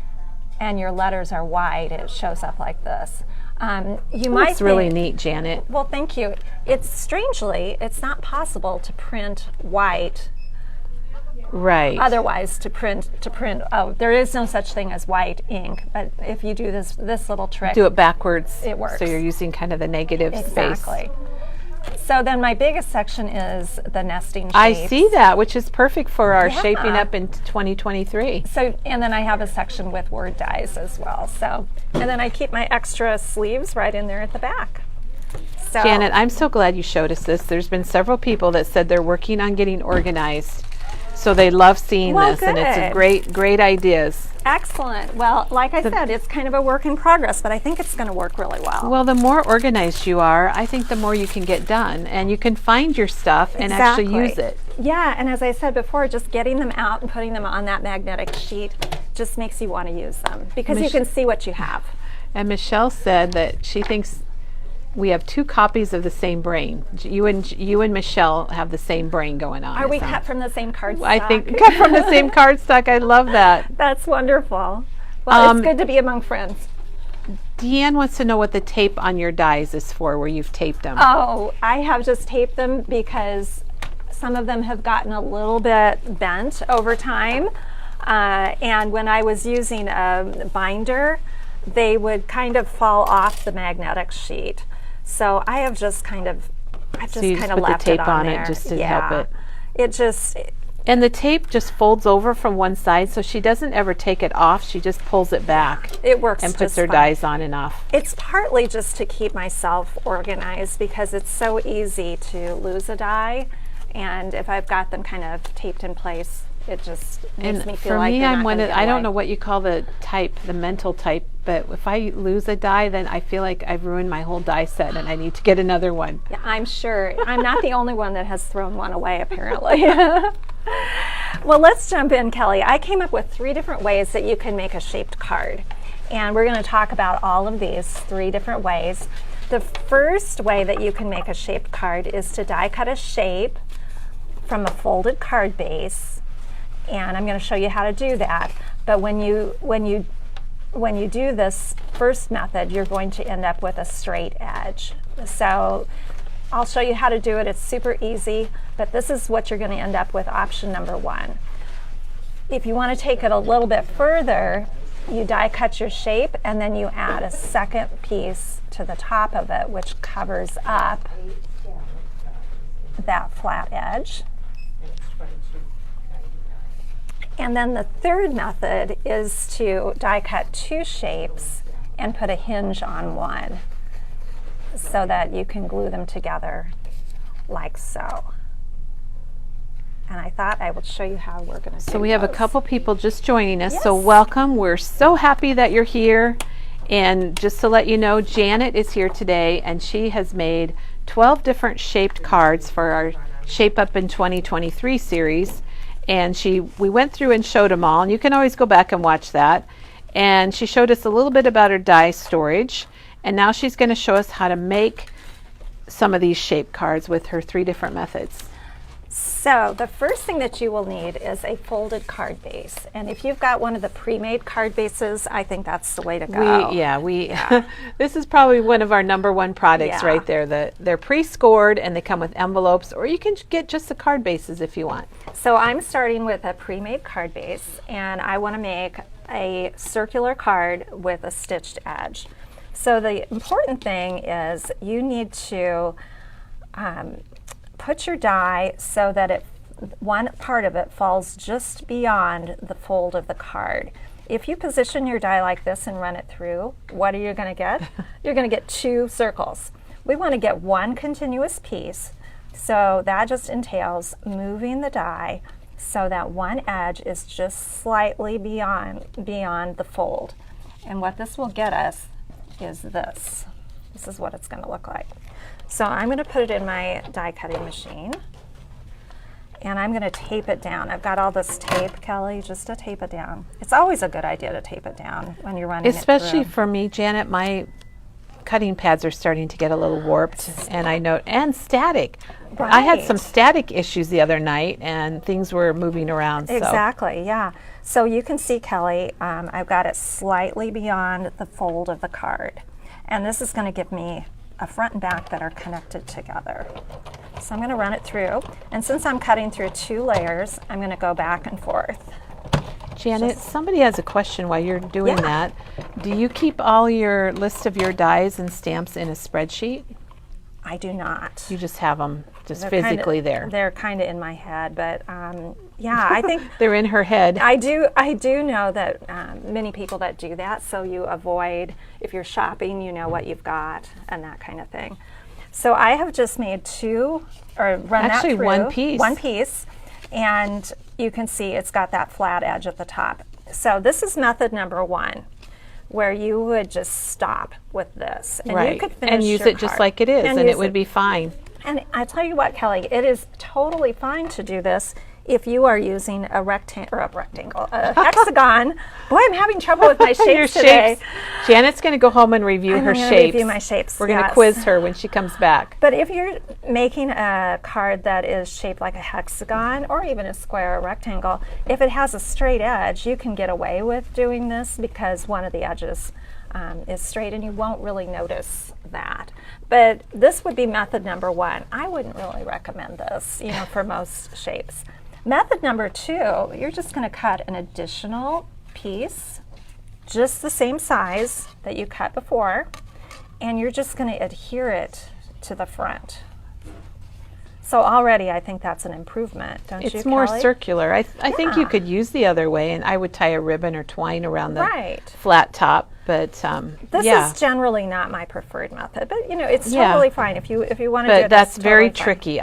and your letters are white, it shows up like this. It's really neat, Janet. Well, thank you. It's not possible to print white. Right. Otherwise, to print, there is no such thing as white ink. But if you do this little trick, do it backwards. It works. So you're using kind of the negative space. Exactly. So then my biggest section is the nesting shapes. I see that, which is perfect for our shaping up in 2023. So, and then I have a section with word dies as well. So, and then I keep my extra sleeves right in there at the back. So, Janet, I'm so glad you showed us this. There's been several people that said they're working on getting organized. So they love seeing this, and it's a great ideas. Excellent. Well, like I said, it's kind of a work in progress, but I think it's going to work really well. Well, the more organized you are, I think the more you can get done, and you can find your stuff and actually use it. Yeah, and as I said before, just getting them out and putting them on that magnetic sheet just makes you want to use them because you can see what you have. And Michelle said that she thinks we have 2 copies of the same brain. You and Michelle have the same brain going on. Are we cut from the same cardstock? I think cut from the same cardstock. I love that. That's wonderful. Well, it's good to be among friends. Deanne wants to know what the tape on your dies is for, where you've taped them. Oh, I have just taped them because some of them have gotten a little bit bent over time. And when I was using a binder, they would kind of fall off the magnetic sheet. So I have just kind of, left put the tape on it just to help it. And the tape just folds over from one side, so she doesn't ever take it off. She just pulls it back. It works and puts just her fine. dies on and off. It's partly just to keep myself organized because it's so easy to lose a die. And if I've got them kind of taped in place, It just makes And me feel for like me, you're I'm not one gonna of, get I don't away. know what you call the type, the mental type, but if I lose a die, then I feel like I've ruined my whole die set and I need to get another one. Yeah, I'm sure. I'm not the only one that has thrown one away, apparently. Well, let's jump in, Kelly. I came up with 3 different ways that you can make a shaped card. And we're going to talk about all of these 3 different ways. The first way that you can make a shaped card is to die cut a shape from a folded card base. And I'm going to show you how to do that. But when you do this first method, you're going to end up with a straight edge. So I'll show you how to do it. It's super easy, but this is what you're going to end up with, option number 1. If you want to take it a little bit further, you die cut your shape and then you add a second piece to the top of it, which covers up that flat edge. And then the third method is to die cut 2 shapes and put a hinge on one so that you can glue them together like so. And I thought I would show you how we're going to do So we have a those. couple people just joining us, so Yes. welcome. We're so happy that you're here. And just to let you know, Janet is here today and she has made 12 different shaped cards for our Shape Up in 2023 series. And we went through and showed them all, and you can always go back and watch that. And she showed us a little bit about her die storage, and now she's going to show us how to make some of these shape cards with her 3 different methods. So the first thing that you will need is a folded card base. And if you've got one of the pre-made card bases, I think that's the way to go. This is probably one of our #1 products Yeah. right there. They're pre-scored and they come with envelopes, or you can get just the card bases if you want. So I'm starting with a pre-made card base, and I want to make a circular card with a stitched edge. So the important thing is you need to put your die so that one part of it falls just beyond the fold of the card. If you position your die like this and run it through, what are you going to get? You're going to get 2 circles. We want to get one continuous piece, so that just entails moving the die so that one edge is just slightly beyond the fold. And what this will get us is this. This is what it's going to look like. So I'm going to put it in my die cutting machine, and I'm going to tape it down. I've got all this tape, Kelly, just to tape it down. It's always a good idea to tape it down when you're running Especially it through. for me, Janet, my cutting pads are starting to get a little warped, and static. I had some Right. static issues the other night, and things were moving around. So. Exactly, yeah. So you can see, Kelly, I've got it slightly beyond the fold of the card. And this is going to give me a front and back that are connected together. So I'm going to run it through. And since I'm cutting through 2 layers, I'm going to go back and forth. Janet, somebody has a question while you're doing Yeah. that. Do you keep all your list of your dies and stamps in a spreadsheet? I do not. You just have them just They're physically kinda, there. They're kind of in my head, but yeah, I think They're in her head. I do know that many people that do that, so you avoid, if you're shopping, you know what you've got and that kind of thing. So I have just made 2, or run Actually, that through. one piece. One piece, and you can see it's got that flat edge at the top. So this is method number 1, where you would just stop with this, and right. you could finish and use your it just card. like it is, and use it would be fine. And I tell you what, Kelly, it is totally fine to do this if you are using a hexagon. Boy, I'm having trouble with my Your shapes today. shapes. Janet's going to go home and review I'm her gonna shapes. review my shapes, We're going to yes. quiz her when she comes back. But if you're making a card that is shaped like a hexagon or even a square or rectangle, if it has a straight edge, you can get away with doing this because one of the edges is straight and you won't really notice that. But this would be method number 1. I wouldn't really recommend this, for most shapes. Method number 2, you're just going to cut an additional piece, just the same size that you cut before, and you're just going to adhere it to the front. So already I think that's an improvement, don't you, It's more Kelly? circular. I think you Yeah. could use the other way, and I would tie a ribbon or twine around the Right. flat top. But This yeah, is generally not my preferred method, but it's Yeah. totally fine if you want to do it. but that's very totally fine. tricky.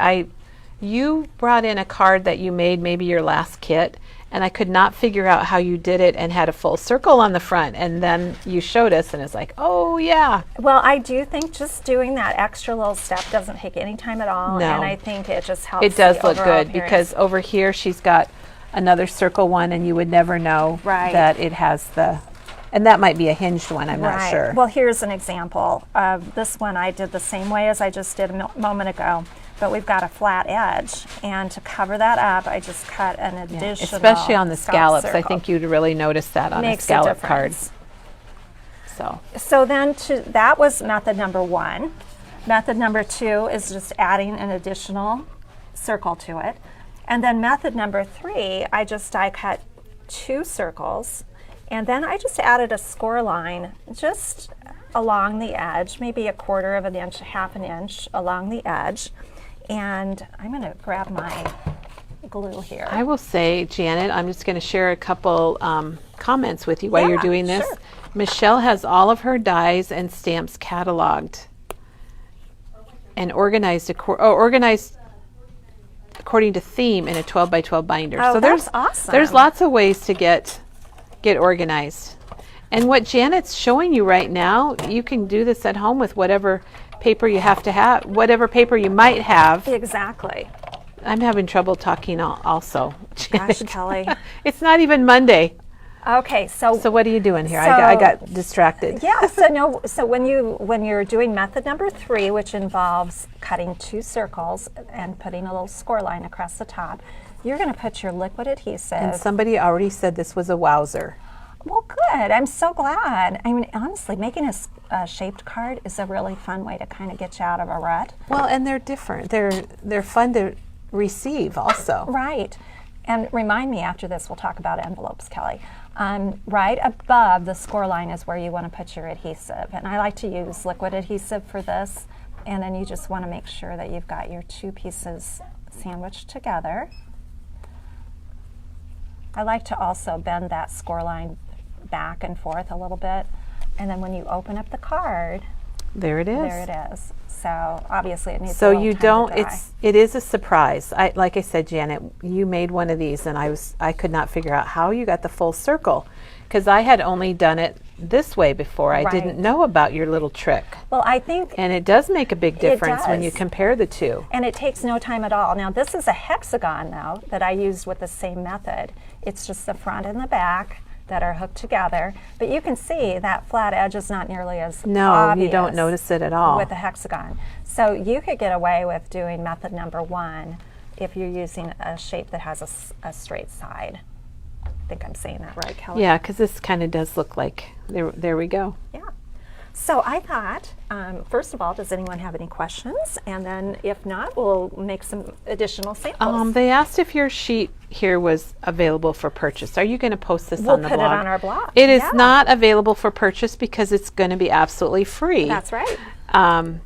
you brought in a card that you made maybe your last kit, and I could not figure out how you did it and had a full circle on the front, and then you showed us and it's like, oh yeah. Well, I do think just doing that extra little step doesn't take any time at all, No. and I think it just helps. It does the look overall good appearance. because over here she's got another circle one, and you would never know Right. that it has the, and that might be a hinged one, I'm not Right. sure. Well, here's an example. This one I did the same way as I just did a moment ago, but we've got a flat edge, and to cover that up, I just cut an additional Especially on the scallop scallops. I circle. think you'd really notice that on Makes a scallop card. difference. So Then that was method number 1. Method number 2 is just adding an additional circle to it. And then method number 3, I die cut 2 circles, and then I just added a score line just along the edge, maybe 1/4 of an inch, 1/2 an inch along the edge. And I'm going to grab my glue here. I will say, Janet, I'm just going to share a couple comments with you while you're Yeah, doing this. sure. Michelle has all of her dies and stamps cataloged and organized according to theme in a 12 by 12 binder. Oh, so that's awesome. There's lots of ways to get organized. And what Janet's showing you right now, you can do this at home with whatever paper you have, whatever paper you might have. Exactly. I'm having trouble talking also. Gosh, Janet. Kelly. It's not even Monday. Okay, so what are you doing here? I So- got distracted. yeah, so when you're doing method number 3, which involves cutting 2 circles and putting a little score line across the top, you're going to put your liquid adhesive. And somebody already said this was a wowzer. Well, good. I'm so glad. I mean, honestly, making a shaped card is a really fun way to kind of get you out of a rut. Well, and they're different. They're fun to receive also. Right. And remind me after this, we'll talk about envelopes, Kelly. Right above the score line is where you want to put your adhesive. And I like to use liquid adhesive for this. And then you just want to make sure that you've got your 2 pieces sandwiched together. I like to also bend that score line back and forth a little bit. And then when you open up the card, There it is. there it is. So obviously it needs a So little you time don't. to dry. It is a surprise. Like I said, Janet, you made one of these, and I could not figure out how you got the full circle, because I had only done it this way before. I didn't Right. know about your little trick, Well, I think and it does make a big difference when you does. compare the two. and it takes no time at all. Now, this is a hexagon now that I used with the same method. It's just the front and the back that are hooked together. But you can see that flat edge is not nearly as No, obvious you don't notice it at all. with a hexagon. So you could get away with doing method number 1 if you're using a shape that has a straight side. I think I'm saying that right, Kelly? Yeah, because this kind of does look like, there we go. Yeah. So I thought, first of all, does anyone have any questions? And then if not, we'll make some additional samples. They asked if your sheet here was available for purchase. Are you going to post this We'll on the put it blog? on our blog. It is Yeah. not available for purchase because it's going to be absolutely free. That's right.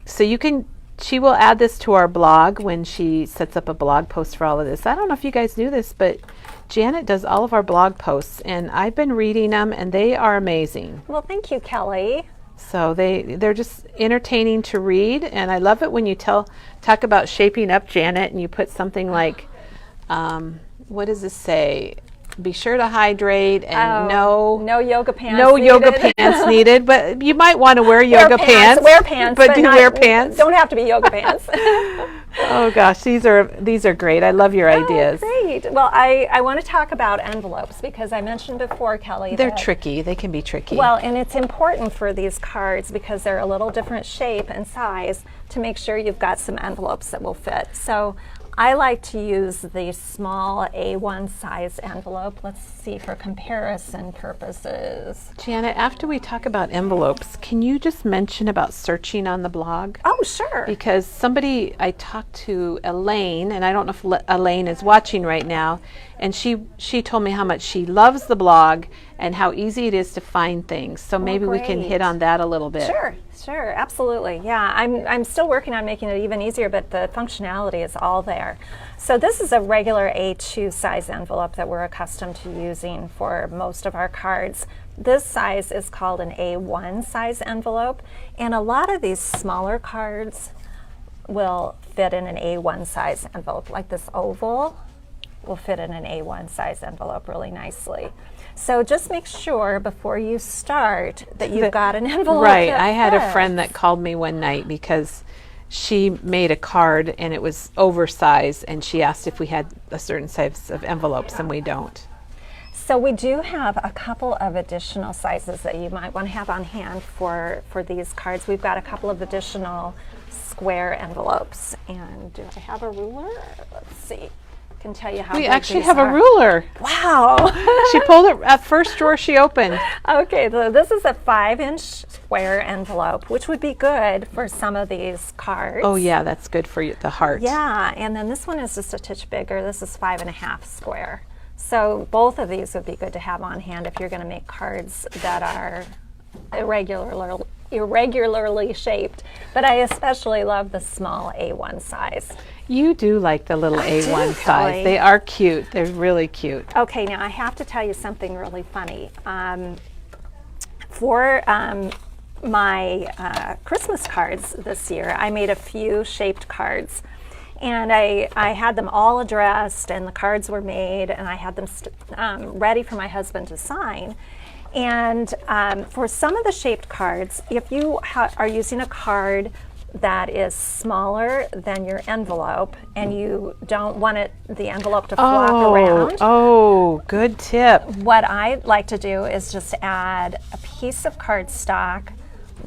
So you can, she will add this to our blog when she sets up a blog post for all of this. I don't know if you guys knew this, but Janet does all of our blog posts, and I've been reading them, and they are amazing. Well, thank you, Kelly. So they're just entertaining to read, and I love it when you talk about shaping up, Janet, and you put something like, what does this say? Be sure to hydrate and No yoga pants. no yoga needed. pants needed, but you might want to wear Wear yoga pants. Wear pants, but do not- wear pants. Don't have to be yoga pants. Oh gosh, these are great. I love your ideas. Oh, great. Well, I want to talk about envelopes because I mentioned before, Kelly. They're that- tricky. They can be tricky. Well, and it's important for these cards because they're a little different shape and size to make sure you've got some envelopes that will fit. So I like to use the small A1 size envelope. Let's see, for comparison purposes. Janet, after we talk about envelopes, can you just mention about searching on the blog? Oh, sure. Because I talked to Elaine, and I don't know if Elaine is watching right now, and she told me how much she loves the blog and how easy it is to find things. So maybe we can great. hit on that a little bit. Sure, absolutely. Yeah, I'm still working on making it even easier, but the functionality is all there. So this is a regular A2 size envelope that we're accustomed to using for most of our cards. This size is called an A1 size envelope, and a lot of these smaller cards, will fit in an A1 size envelope. Like this oval will fit in an A1 size envelope really nicely. So just make sure before you start that you've got an envelope. Right. that I had a fits. friend that called me one night because she made a card and it was oversized, and she asked if we had a certain size of envelopes, and we don't. So we do have a couple of additional sizes that you might want to have on hand for these cards. We've got a couple of additional square envelopes. And do I have a ruler? Let's see. I can tell you how We big actually these have a are. ruler. Wow. She pulled it at first drawer she opened. Okay, so this is a 5-inch square envelope, which would be good for some of these cards. Oh yeah, that's good for the heart. Yeah, and then this one is just a touch bigger. This is 5.5 square. So both of these would be good to have on hand if you're going to make cards that are irregularly shaped. But I especially love the small A1 size. You do like the little A1 do, size. Kelly. They are cute. They're really cute. Okay, now I have to tell you something really funny. For my Christmas cards this year, I made a few shaped cards. And I had them all addressed, and the cards were made, and I had them ready for my husband to sign. And for some of the shaped cards, if you are using a card that is smaller than your envelope, and you don't want the envelope to flop around, Oh, good tip. what I like to do is just add a piece of cardstock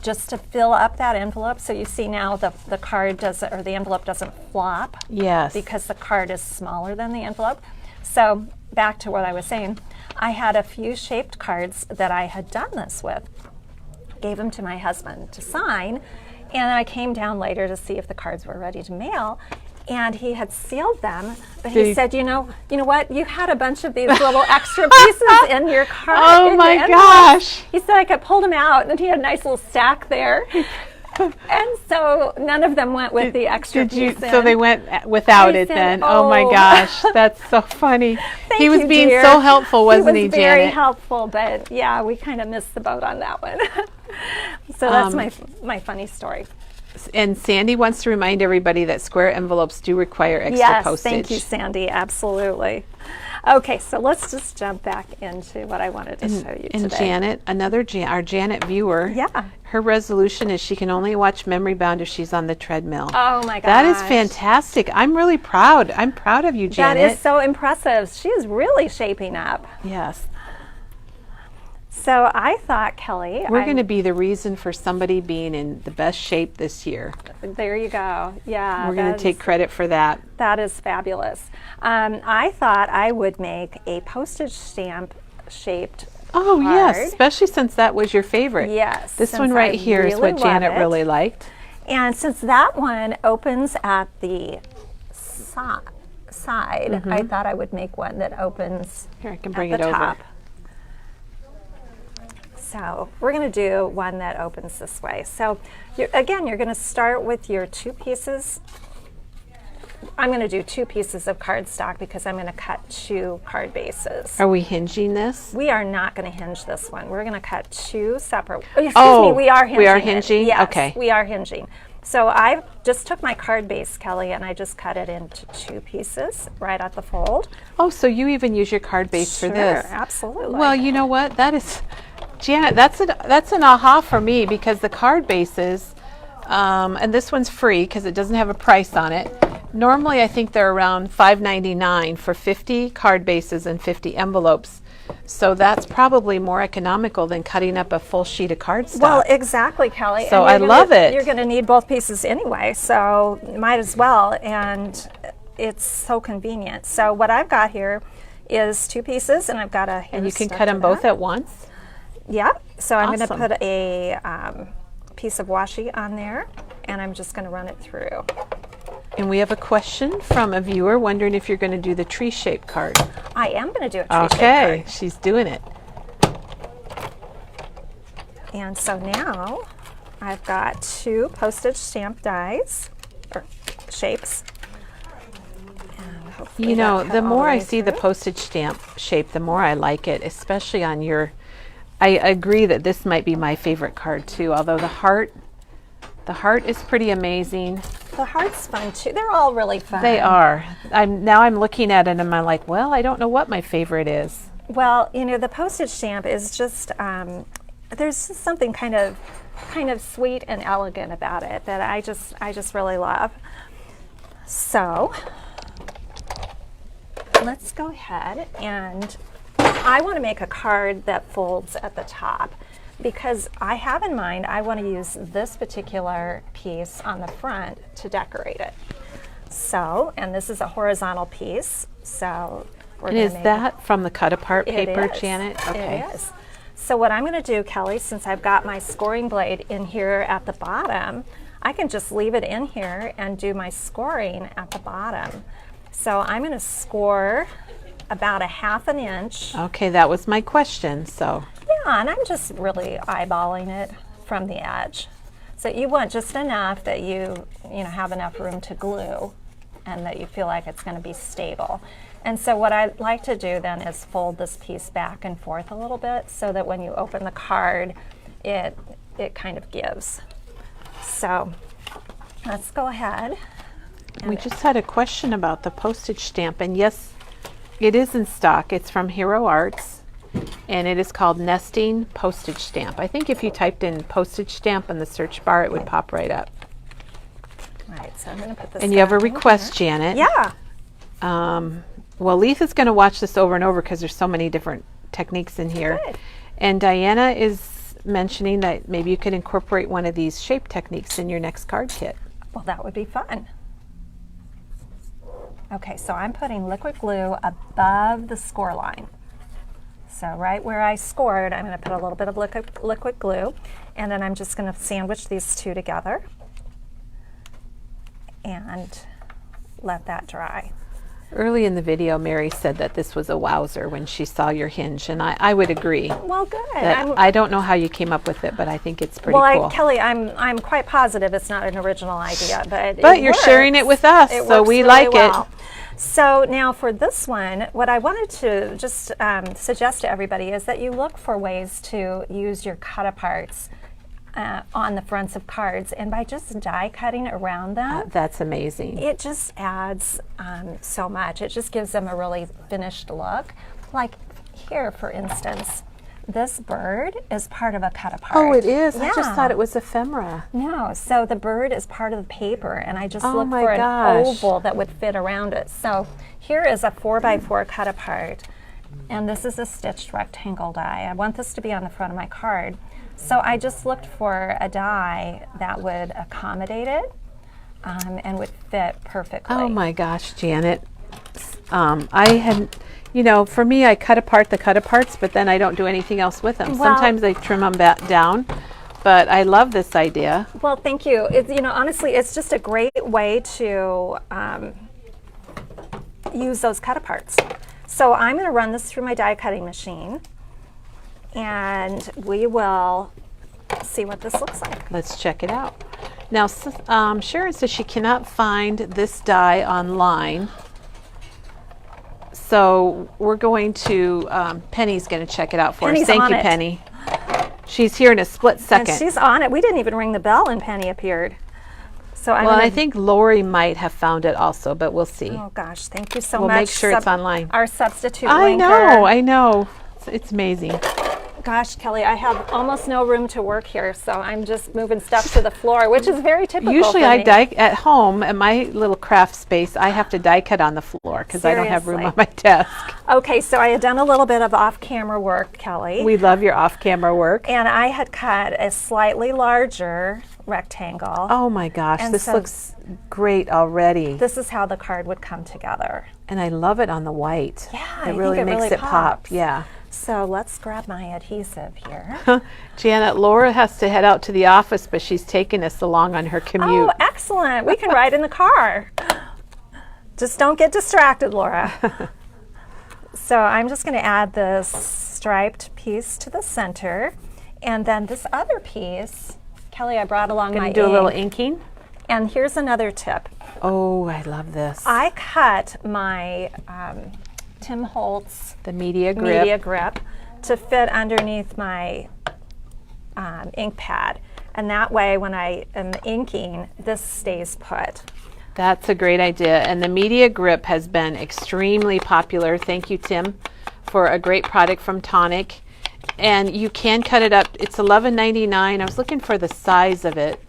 just to fill up that envelope. So you see now the card doesn't, or the envelope doesn't flop. Yes. Because the card is smaller than the envelope. So back to what I was saying, I had a few shaped cards that I had done this with, gave them to my husband to sign, and I came down later to see if the cards were ready to mail, and he had sealed them, but he said, you know what, you had a bunch of these little extra pieces in your card. Oh in my your envelope. gosh. He said I could pull them out, and he had a nice little stack there. And so none of them went with the extra piece in. So they went without I it said, then. Oh my "Oh." gosh, that's so funny. Thank He was you, being dear. so helpful, wasn't he, He was very Janet? helpful, but yeah, we kind of missed the boat on that one. So that's my funny story. And Sandy wants to remind everybody that square envelopes do require extra Yes, postage. thank you, Sandy. Absolutely. Okay, so let's just jump back into what I wanted to show you And today. Janet, our Janet viewer, Yeah. her resolution is she can only watch Memory Bound if she's on the treadmill. Oh my gosh. That is fantastic. I'm really proud. I'm proud of you, That Janet. is so impressive. She is really shaping up. Yes. So I thought, Kelly, We're going to be the reason for somebody being in the best shape this year. there you go. Yeah. We're going to that's- take credit for that. That is fabulous. I thought I would make a postage stamp shaped Oh, card. yes, especially since that was your favorite. Yes, This since one right I here is really what Janet love it. really liked. And since that one opens at the side, I thought I would make one that opens Here, I can at bring the it over. top. So we're going to do one that opens this way. So again, you're going to start with your 2 pieces. I'm going to do 2 pieces of cardstock because I'm going to cut 2 card bases. Are we hinging this? We are not going to hinge this one. We're going to cut 2 separate. Oh, excuse Oh, me, we are hinging. we are it. hinging? Yes, Okay. we are hinging. So I just took my card base, Kelly, and I just cut it into 2 pieces right at the fold. Oh, so you even use your card base for this? Sure, absolutely. Well, you know what? That is, Janet, that's an aha for me because the card bases, and this one's free because it doesn't have a price on it. Normally, I think they're around $5.99 for 50 card bases and 50 envelopes. So that's probably more economical than cutting up a full sheet of cardstock. Well, exactly, Kelly. So And you're I love it. You're going to need both pieces anyway, so might as well. And it's so convenient. So what I've got here is 2 pieces, and I've got a hair and you can stuck cut to them both that. at once. Yeah. So I'm going to Awesome. put a piece of washi on there, and I'm just going to run it through. And we have a question from a viewer wondering if you're going to do the tree-shaped card. I am going to do a tree shape Okay, card. she's doing it. And so now I've got 2 postage stamp dies, or shapes. And hopefully You know, that cut the all more I way see the through. postage stamp shape, the more I like it, especially on your, I agree that this might be my favorite card too, although the heart is pretty amazing. the heart's fun too. They're all really fun. They are. I'm looking at it and I'm like, well, I don't know what my favorite is. Well, you know, the postage stamp is just there's just something kind of sweet and elegant about it that I just really love. So let's go ahead, and I want to make a card that folds at the top because I have in mind I want to use this particular piece on the front to decorate it. So, and this is a horizontal piece, so we're And gonna is make that from the cut apart paper, it is. Janet? Okay. It is. So what I'm going to do, Kelly, since I've got my scoring blade in here at the bottom, I can just leave it in here and do my scoring at the bottom. So I'm going to score about a 1/2 inch. Okay, that was my question. So Yeah, and I'm just really eyeballing it from the edge. So you want just enough that you have enough room to glue and that you feel like it's going to be stable. And so what I like to do then is fold this piece back and forth a little bit so that when you open the card, it kind of gives. So let's go ahead. we just had a question about the postage stamp, and yes, it is in stock. It's from Hero Arts, and it is called Nesting Postage Stamp. I think if you typed in postage stamp in the search bar, it would pop right up. All right, so I'm going to put this And you have a back in request, here. Janet. Yeah. Well, Letha's going to watch this over and over because there's so many different techniques in here. Good. And Diana is mentioning that maybe you could incorporate one of these shape techniques in your next card kit. Well, that would be fun. Okay, so I'm putting liquid glue above the score line. So right where I scored, I'm going to put a little bit of liquid glue, and then I'm just going to sandwich these two together and let that dry. Early in the video, Mary said that this was a wowzer when she saw your hinge, and I would agree. Well, good. I don't know how you came up with it, but I think it's pretty Well, cool. Kelly, I'm quite positive it's not an original idea, but But you're sharing it with us, It so works we really like it. well. So now for this one, what I wanted to just suggest to everybody is that you look for ways to use your cut aparts on the fronts of cards, and by just die cutting around them, That's amazing. it just adds so much. It just gives them a really finished look. Like here, for instance, this bird is part of a cut apart. Oh, it is? I just Yeah. thought it was ephemera. No, so the bird is part of the paper, and I just Oh looked my for gosh. an oval that would fit around it. So here is a 4x4 cut apart, and this is a stitched rectangle die. I want this to be on the front of my card. So I just looked for a die that would accommodate it and would fit perfectly. Oh my gosh, Janet. I had, for me, I cut apart the cut aparts, but then I don't do anything else with them. Well- Sometimes I trim them back down, but I love this idea. Well, thank you. Honestly, it's just a great way to use those cut aparts. So I'm going to run this through my die cutting machine, and we will see what this looks like. Let's check it out. Now, Sharon says she cannot find this die online. So we're going to, Penny's going to check it out for us. Penny's Thank on you, it. Penny. She's here in a split And second. she's on it. We didn't even ring the bell, and Penny appeared. So I'm Well, gonna, I think Lori might have found it also, but we'll see. Oh gosh, thank you so We'll much. make sure it's online. Our substitute I linker. know. It's amazing. Gosh, Kelly, I have almost no room to work here, so I'm just moving stuff to the floor, which is very typical. Usually for I me. die at home at my little craft space. I have to die cut on the floor because I don't have room on my desk. Okay, so I had done a little bit of off-camera work, Kelly. We love your off-camera work. And I had cut a slightly larger rectangle. Oh my gosh, And this so looks great already. This is how the card would come together. And I love it on the white. Yeah, I it think really it makes really it pop. pops. Yeah. So let's grab my adhesive here. Janet, Laura has to head out to the office, but she's taking us along on her commute. Oh, excellent. We can ride in the car. Just don't get distracted, Laura. So I'm just going to add this striped piece to the center. And then this other piece, Kelly, I brought along my Gonna do a little ink. inking. And here's another tip. Oh, I love this. I cut my Tim Holtz The media grip. media grip to fit underneath my ink pad. And that way, when I am inking, this stays put. That's a great idea. And the Media Grip has been extremely popular. Thank you, Tim, for a great product from Tonic. And you can cut it up. It's $11.99. I was looking for the size of it.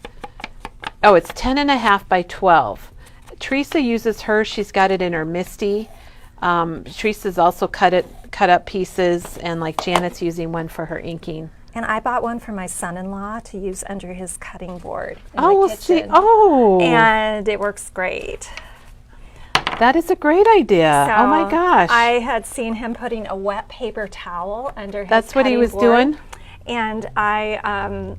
Oh, it's 10.5 by 12. Teresa uses hers. She's got it in her Misty. Teresa's also cut up pieces, and like Janet's using one for her inking. And I bought one for my son-in-law to use under his cutting board in Oh, the we'll kitchen. see. Oh, And it works great. that is a great idea. Oh my So gosh. I had seen him putting a wet paper towel under his That's what he cutting was board, doing? And I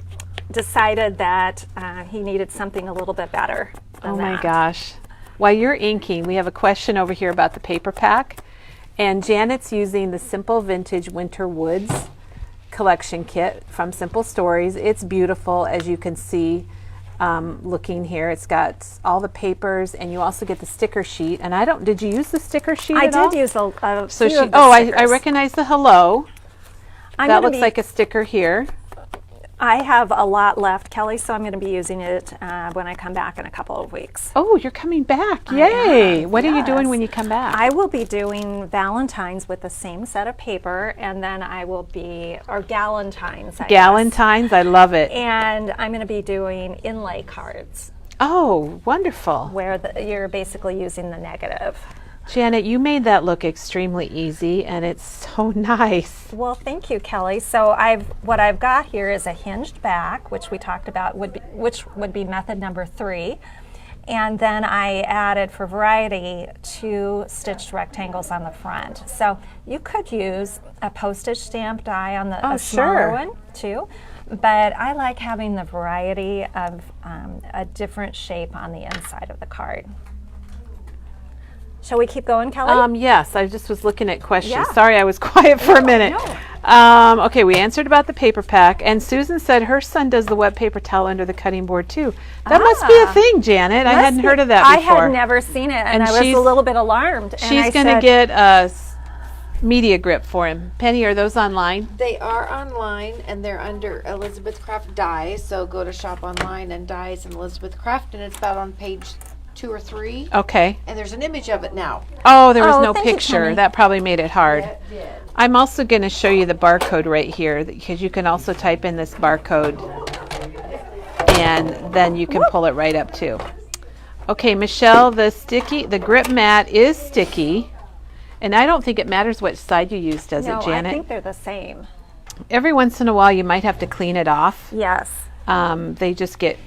decided that he needed something a little bit better than Oh my that. gosh. While you're inking, we have a question over here about the paper pack. And Janet's using the Simple Vintage Winter Woods collection kit from Simple Stories. It's beautiful, as you can see looking here. It's got all the papers, and you also get the sticker sheet. And did you use the sticker sheet I at all? did use a So few of the I stickers. recognize the hello. I'm That gonna looks like a sticker here. I have a lot left, Kelly, so I'm going to be using it when I come back in a couple of weeks. Oh, you're coming back. Yay. am, What are you doing yes. when you come back? I will be doing Valentine's with the same set of paper, and then I will be, or Galentine's, I guess. Galentine's, I love it. And I'm going to be doing inlay cards, Oh, wonderful. where you're basically using the negative. Janet, you made that look extremely easy, and it's so nice. Well, thank you, Kelly. So what I've got here is a hinged back, which we talked about, which would be method number 3. And then I added, for variety, 2 stitched rectangles on the front. So you could use a postage stamp die on a smaller sure. one too. But I like having the variety of a different shape on the inside of the card. Shall we keep going, Kelly? Yes, I just was looking at questions. Yeah. Sorry, I was quiet for a minute. no. Okay, we answered about the paper pack, and Susan said her son does the wet paper towel under the cutting board too. That must be a thing, Janet. I hadn't heard of that I before. had never seen it, and And I was she's- a little bit alarmed. And She's I going to said, get a Media Grip for him. Penny, are those online? They are online, and they're under Elizabeth Craft Dyes. So go to shop online and Dyes and Elizabeth Craft, and it's about on page 2 or 3. Okay. And there's an image of it now. Oh, there was Oh, no thank you, picture. Penny. That probably made it hard. It did. I'm also going to show you the barcode right here, because you can also type in this barcode and then you can pull it right up too. Okay, Michelle, the grip mat is sticky, and I don't think it matters which side you use, does no, it, Janet? I think they're the same. Every once in a while you might have to clean it off. Yes. They just get,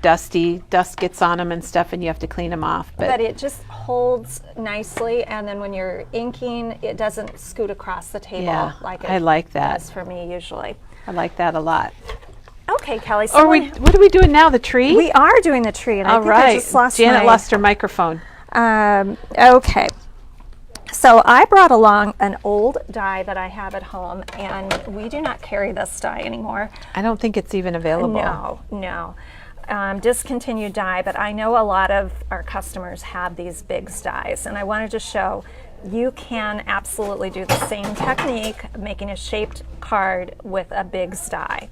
dusty, dust gets on them and stuff, and you have to clean them off. But it just holds nicely, and then when you're inking, it doesn't scoot across the table Yeah, like it I like that. does for me usually. I like that a lot. Okay, Kelly. So What are we doing now? The tree? we are doing the tree, and I All think I right. just lost Janet my, lost her microphone. Okay. So I brought along an old die that I have at home, and we do not carry this die anymore. I don't think it's even available. No. Discontinued die, but I know a lot of our customers have these big dies, and I wanted to show you can absolutely do the same technique, making a shaped card with a big die.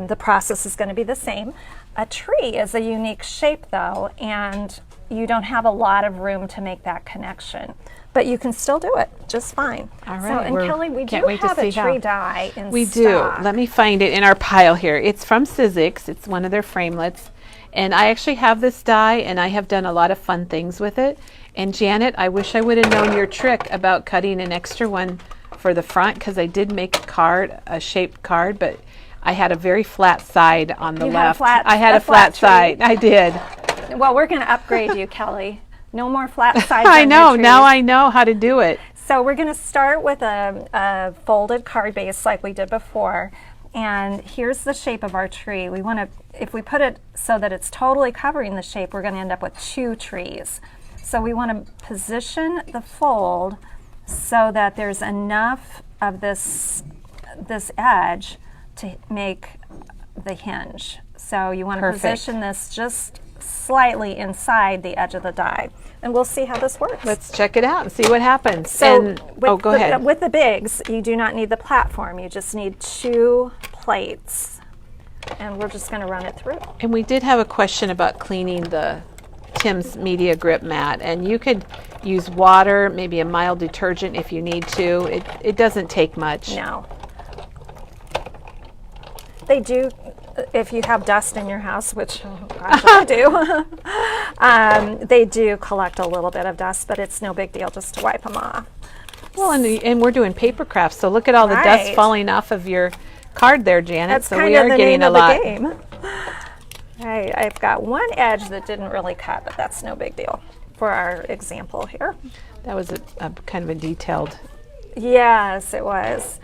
The process is going to be the same. A tree is a unique shape though, and you don't have a lot of room to make that connection. But you can still do it just fine. All So, right, and Kelly, we can't do wait to have a see how. tree die in We stock. do. Let me find it in our pile here. It's from Sizzix. It's one of their framelits. And I actually have this die, and I have done a lot of fun things with it. And Janet, I wish I would have known your trick about cutting an extra one for the front, because I did make a shaped card, but I had a very flat side on the You had a left. flat- I had a a flat flat side. I did. Well, we're going to upgrade you, Kelly. No more flat sides. I on know. your Now trees. I know how to do it. So we're going to start with a folded card base like we did before. And here's the shape of our tree. We want to, if we put it so that it's totally covering the shape, we're going to end up with 2 trees. So we want to position the fold so that there's enough of this edge to make the hinge. So you want to Perfect. position this just slightly inside the edge of the die. And we'll see how this works. Let's check it out and see what happens. So and, with go the, ahead. With the bigs, you do not need the platform. You just need 2 plates, and we're just going to run it through. And we did have a question about cleaning the Tim's Media Grip mat, and you could use water, maybe a mild detergent if you need to. It doesn't take much. No. They do, if you have dust in your house, which gosh, I do, they do collect a little bit of dust, but it's no big deal just to wipe them off. Well, and we're doing paper crafts, so look at all the dust Right. falling off of your card there, Janet. That's so kind we of are the getting name a of the lot. game. I've got one edge that didn't really cut, but that's no big deal for our example here. That was a kind of a detailed. Yes, it was.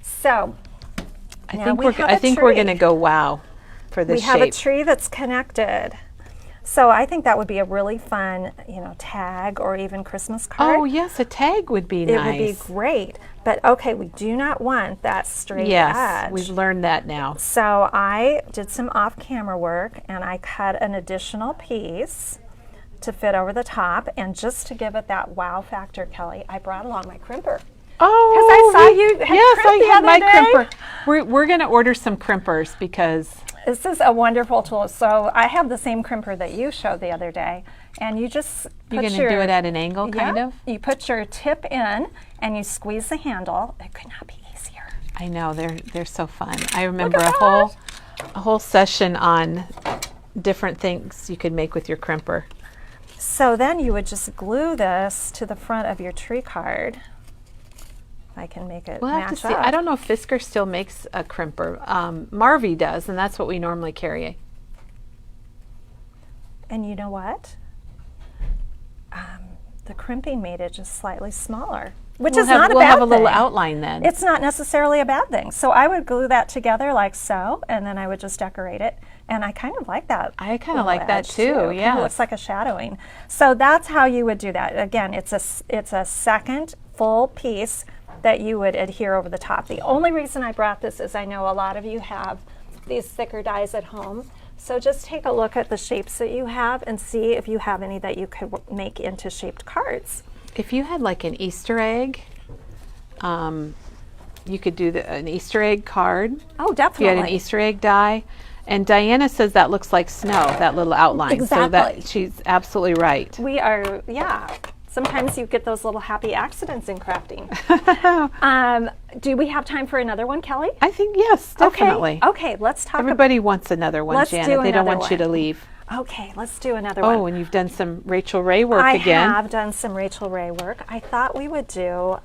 So I now think we we're have I a think we're tree. going to go wow for We this have a shape. tree that's connected. So I think that would be a really fun, tag or even Christmas card. Oh yes, a tag would be It nice. would be great. But okay, we do not want that straight Yes, edge. we've learned that now. So I did some off-camera work, and I cut an additional piece to fit over the top. And just to give it that wow factor, Kelly, I brought along my crimper. Oh, I saw you had yes, crimp I the had other my day. crimper. We're going to order some crimpers because This is a wonderful tool. So I have the same crimper that you showed the other day, and you just you're put going to do it at an angle, kind yeah, of. You put your tip in, and you squeeze the handle. It could not be easier. I know they're so fun. I remember at a whole session on different things you could make with your crimper. So then you would just glue this to the front of your tree card. If I can make it We'll have to match see. up. I don't know if Fisker still makes a crimper. Marvy does, and that's what we normally carry. And you know what? The crimping made it just slightly smaller, which is not a we'll bad have a little thing. outline then. It's not necessarily a bad thing. So I would glue that together like so, and then I would just decorate it. And I kind of like that. I kind of little like that edge, too. Kinda Yeah. looks like a shadowing. So that's how you would do that. Again, it's a second full piece that you would adhere over the top. The only reason I brought this is I know a lot of you have these thicker dies at home. So just take a look at the shapes that you have and see if you have any that you could make into shaped cards. If you had like an Easter egg, you could do an Easter egg card. Oh, If you had definitely. an Easter egg die. And Diana says that looks like snow, that little outline. So Exactly. that she's absolutely right. We are, yeah. Sometimes you get those little happy accidents in crafting. Do we have time for another one, Kelly? I think yes, definitely. Okay, let's talk Everybody wants another one, Let's Janet. do They don't another want you to one. leave. Okay, let's do another Oh, one. and you've done some Rachel Ray work I again. have done some Rachel Ray work. I thought we would do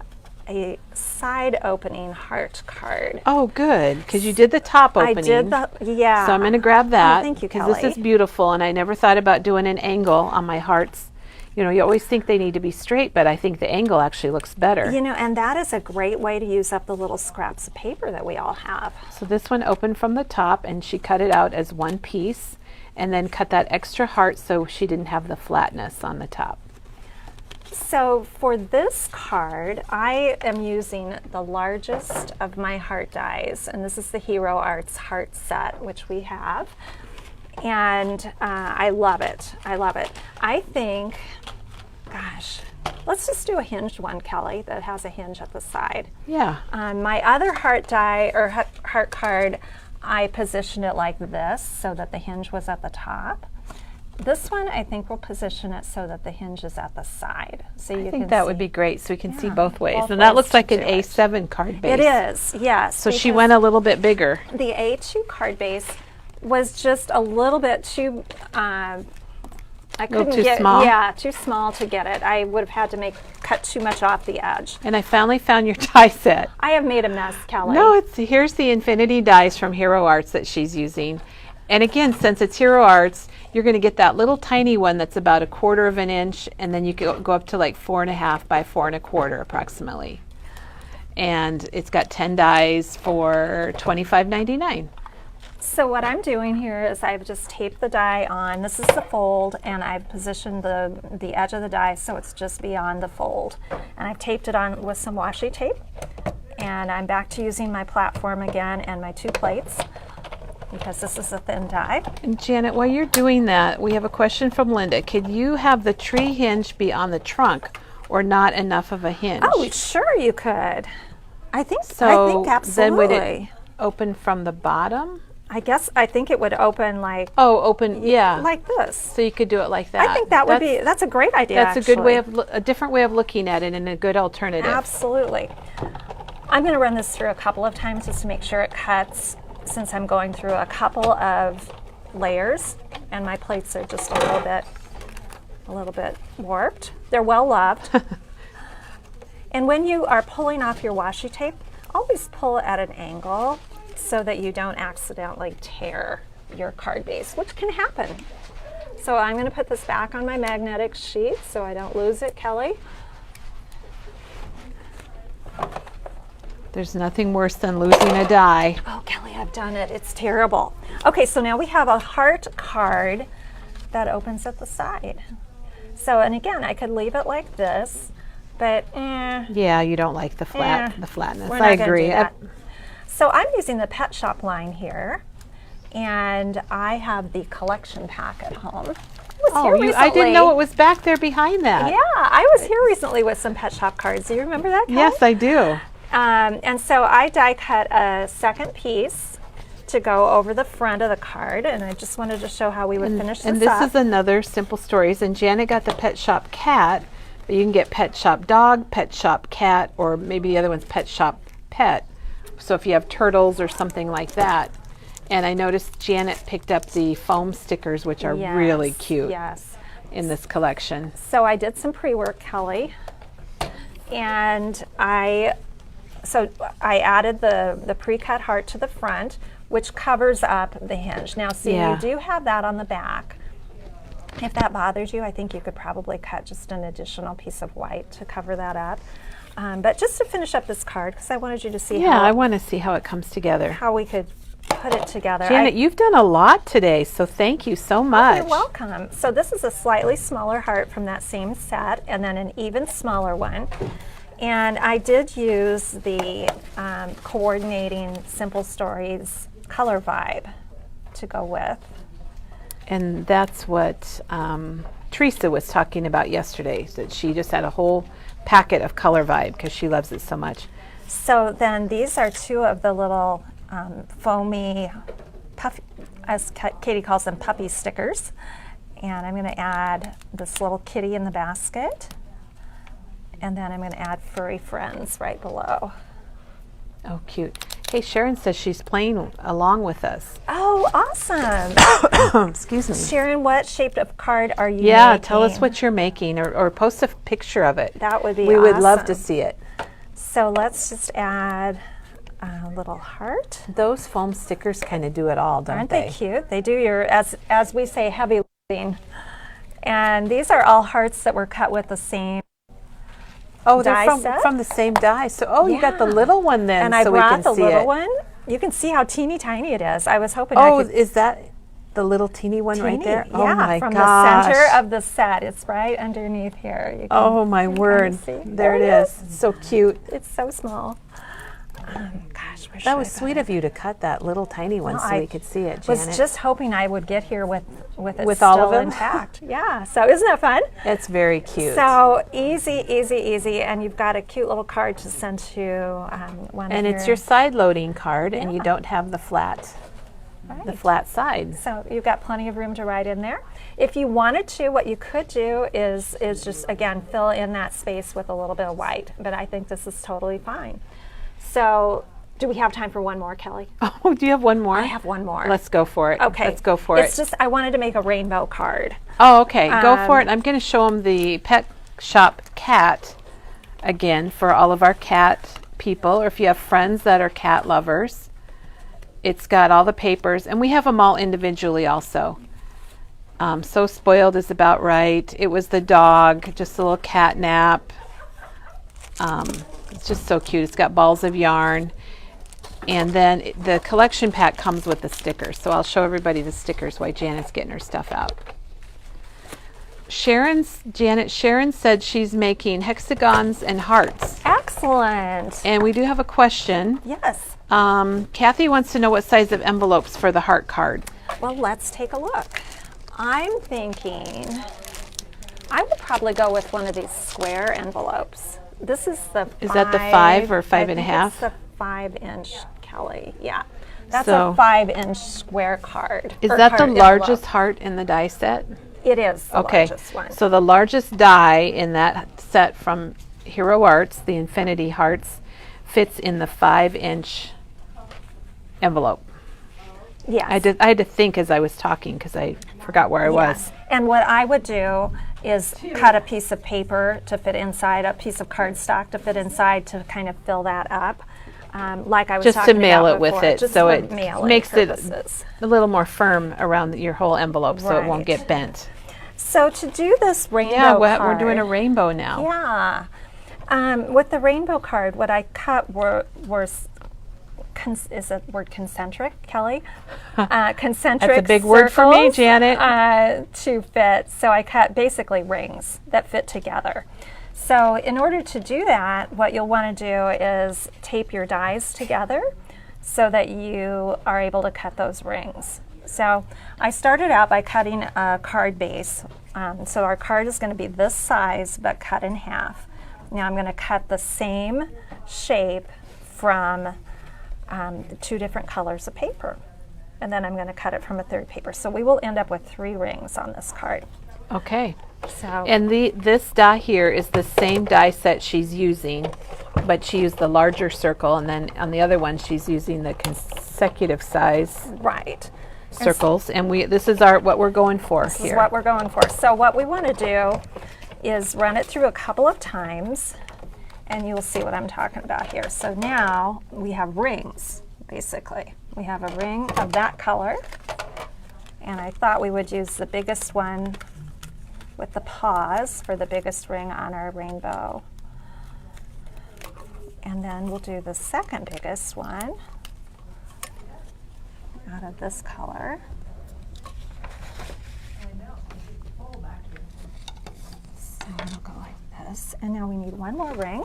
a side opening heart card. Oh, good, because you did the top opening. I did the, yeah. So I'm going to grab that. thank you, because this Kelly. is beautiful, and I never thought about doing an angle on my hearts. You know, you always think they need to be straight, but I think the angle actually looks better. You know, and that is a great way to use up the little scraps of paper that we all have. So this one opened from the top, and she cut it out as one piece, and then cut that extra heart so she didn't have the flatness on the top. So for this card, I am using the largest of my heart dies, and this is the Hero Arts heart set, which we have. And I love it. I love it. I think, gosh, let's just do a hinged one, Kelly, that has a hinge at the side. Yeah. My other heart die or heart card, I positioned it like this so that the hinge was at the top. This one, I think we'll position it so that the hinge is at the side. So you I think can that see. would be great, so we can see Yeah, both ways. both And that ways looks to like an do it. A7 card base. It is, yes. So she because went a little bit bigger. the A2 card base was just a little bit too, I couldn't too get, small? yeah, too small to get it. I would have had to cut too much off the edge. And I finally found your die set. I have made a mess, Kelly. No, here's the Infinity dies from Hero Arts that she's using. And again, since it's Hero Arts, you're going to get that little tiny one that's about 1/4 of an inch, and then you can go up to like 4.5 by 4 1/4 approximately. And it's got 10 dies for $25.99. So what I'm doing here is I've just taped the die on. This is the fold, and I've positioned the edge of the die so it's just beyond the fold. And I've taped it on with some washi tape. And I'm back to using my platform again and my 2 plates because this is a thin die. And Janet, while you're doing that, we have a question from Linda. Could you have the tree hinge be on the trunk or not enough of a hinge? Oh, sure you could. I think So absolutely. then would open from the bottom? I think it would open like Oh, open, yeah. like this. So you could do it like that. I think that would be, that's a great idea. That's a good way actually. of, a different way of looking at it and a good alternative. Absolutely. I'm going to run this through a couple of times just to make sure it cuts, since I'm going through a couple of layers and my plates are just a little bit warped. They're well loved. And when you are pulling off your washi tape, always pull at an angle so that you don't accidentally tear your card base, which can happen. So I'm going to put this back on my magnetic sheet so I don't lose it, Kelly. There's nothing worse than losing a die. Oh, Kelly, I've done it. It's terrible. Okay, so now we have a heart card that opens at the side. So, and again, I could leave it like this, but Yeah, you don't like the flatness. we're I not gonna agree. do that. So I'm using the Pet Shop line here, and I have the collection pack at home. I didn't know it was back there behind that. Yeah, I was here recently with some Pet Shop cards. Do you remember that, Kelly? Yes, I do. And so I die cut a second piece to go over the front of the card, and I just wanted to show how we would finish this And this up. is another Simple Stories. And Janet got the Pet Shop cat, but you can get Pet Shop dog, Pet Shop cat, or maybe the other one's Pet Shop pet. So if you have turtles or something like that. And I noticed Janet picked up the foam stickers, which are really cute in this collection. So I did some pre-work, Kelly, and I added the pre-cut heart to the front, which covers up the hinge. Now, see, you do have that on the back. If that bothers you, I think you could probably cut just an additional piece of white to cover that up. But just to finish up this card, because I wanted you to see I want to see how it comes together. how we could put it together. Janet, you've done a lot today, so thank you so much. You're welcome. So this is a slightly smaller heart from that same set, and then an even smaller one. And I did use the coordinating Simple Stories color vibe to go with. And that's what Teresa was talking about yesterday, that she just had a whole packet of Color Vibe because she loves it so much. So then these are two of the little foamy, puffy, as Katie calls them, puppy stickers. And I'm going to add this little kitty in the basket. And then I'm going to add furry friends right below. Oh, cute. Hey, Sharon says she's playing along with us. Oh, awesome. Excuse me. Sharon, what shape of card are you Yeah, making? tell us what you're making, or post a picture of it. That would be We would love to awesome. see it. So let's just add a little heart. Those foam stickers kind of do it all, don't Aren't they? they cute? They do your, as we say, heavy lifting. And these are all hearts that were cut with the same. Oh, they're die set? from the same die. So, you got the little one then, And I so we brought can the see little it. one. You can see how teeny tiny it is. I was hoping Oh, I could. is that the little teeny one right Teeny, there? yeah, Oh my from gosh. the center of the set. It's right underneath here. You can, Oh my word. see. There it is. So cute. It's so small. Gosh, where should That I was put sweet it? of you to cut that little tiny one No, so I we could see it, Janet. Was just hoping I would get here with it With still all of them? intact. Yeah. So isn't that fun? It's very cute. So easy, easy, easy, and you've got a cute little card to send to one and of it's your side loading card, and you Yeah. don't have the flat sides. So you've got plenty of room to write in there. If you wanted to, what you could do is just, again, fill in that space with a little bit of white, but I think this is totally fine. So do we have time for one more, Kelly? Oh, do you have one more? I have one more. Let's go for it. Okay. Let's go for It's it. just, I wanted to make a rainbow card. Oh, okay. Go for it. I'm going to show them the Pet Shop cat again for all of our cat people, or if you have friends that are cat lovers. It's got all the papers, and we have them all individually also. So Spoiled is about right. It was the dog, just a little cat nap. It's just so cute. It's got balls of yarn. And then the collection pack comes with the stickers. So I'll show everybody the stickers while Janet's getting her stuff out. Sharon said she's making hexagons and hearts. Excellent. And we do have a question. Yes. Kathy wants to know what size of envelopes for the heart card. Well, let's take a look. I'm thinking I would probably go with one of these square envelopes. This is the Is that the 5 or 5 and a half? It's the 5-inch, Kelly. Yeah. That's So- a 5-inch square card. Is or that the card largest envelope. heart in the die set? It is the Okay, largest one. so the largest die in that set from Hero Arts, the Infinity Hearts, fits in the 5-inch envelope. yes. I had to think as I was talking because I forgot where I was. And what I would do is cut a piece of paper to fit inside, a piece of cardstock to fit inside to kind of fill that up. Like I was Just to talking mail about it with before, it, just so for it mailing makes it purposes. a little more firm around your whole envelope, so it won't Right. get bent. So to do this rainbow Yeah, card, we're doing a rainbow now. Yeah. With the rainbow card, what I cut were is the word concentric, Kelly? Concentric That's a big word for me, circles, Janet. to fit. So I cut basically rings that fit together. So in order to do that, what you'll want to do is tape your dies together so that you are able to cut those rings. So I started out by cutting a card base. So our card is going to be this size but cut in half. Now I'm going to cut the same shape from the 2 different colors of paper. And then I'm going to cut it from a 3rd paper. So we will end up with 3 rings on this card. Okay. So And this die here is the same die set she's using, but she used the larger circle, and then on the other one she's using the consecutive size right. circles. And this is what we're going for This here. is what we're going for. So what we want to do is run it through a couple of times, and you'll see what I'm talking about here. So now we have rings, basically. We have a ring of that color, and I thought we would use the biggest one with the paws for the biggest ring on our rainbow. And then we'll do the second biggest one out of this color. So it'll go like this. And now we need one more ring.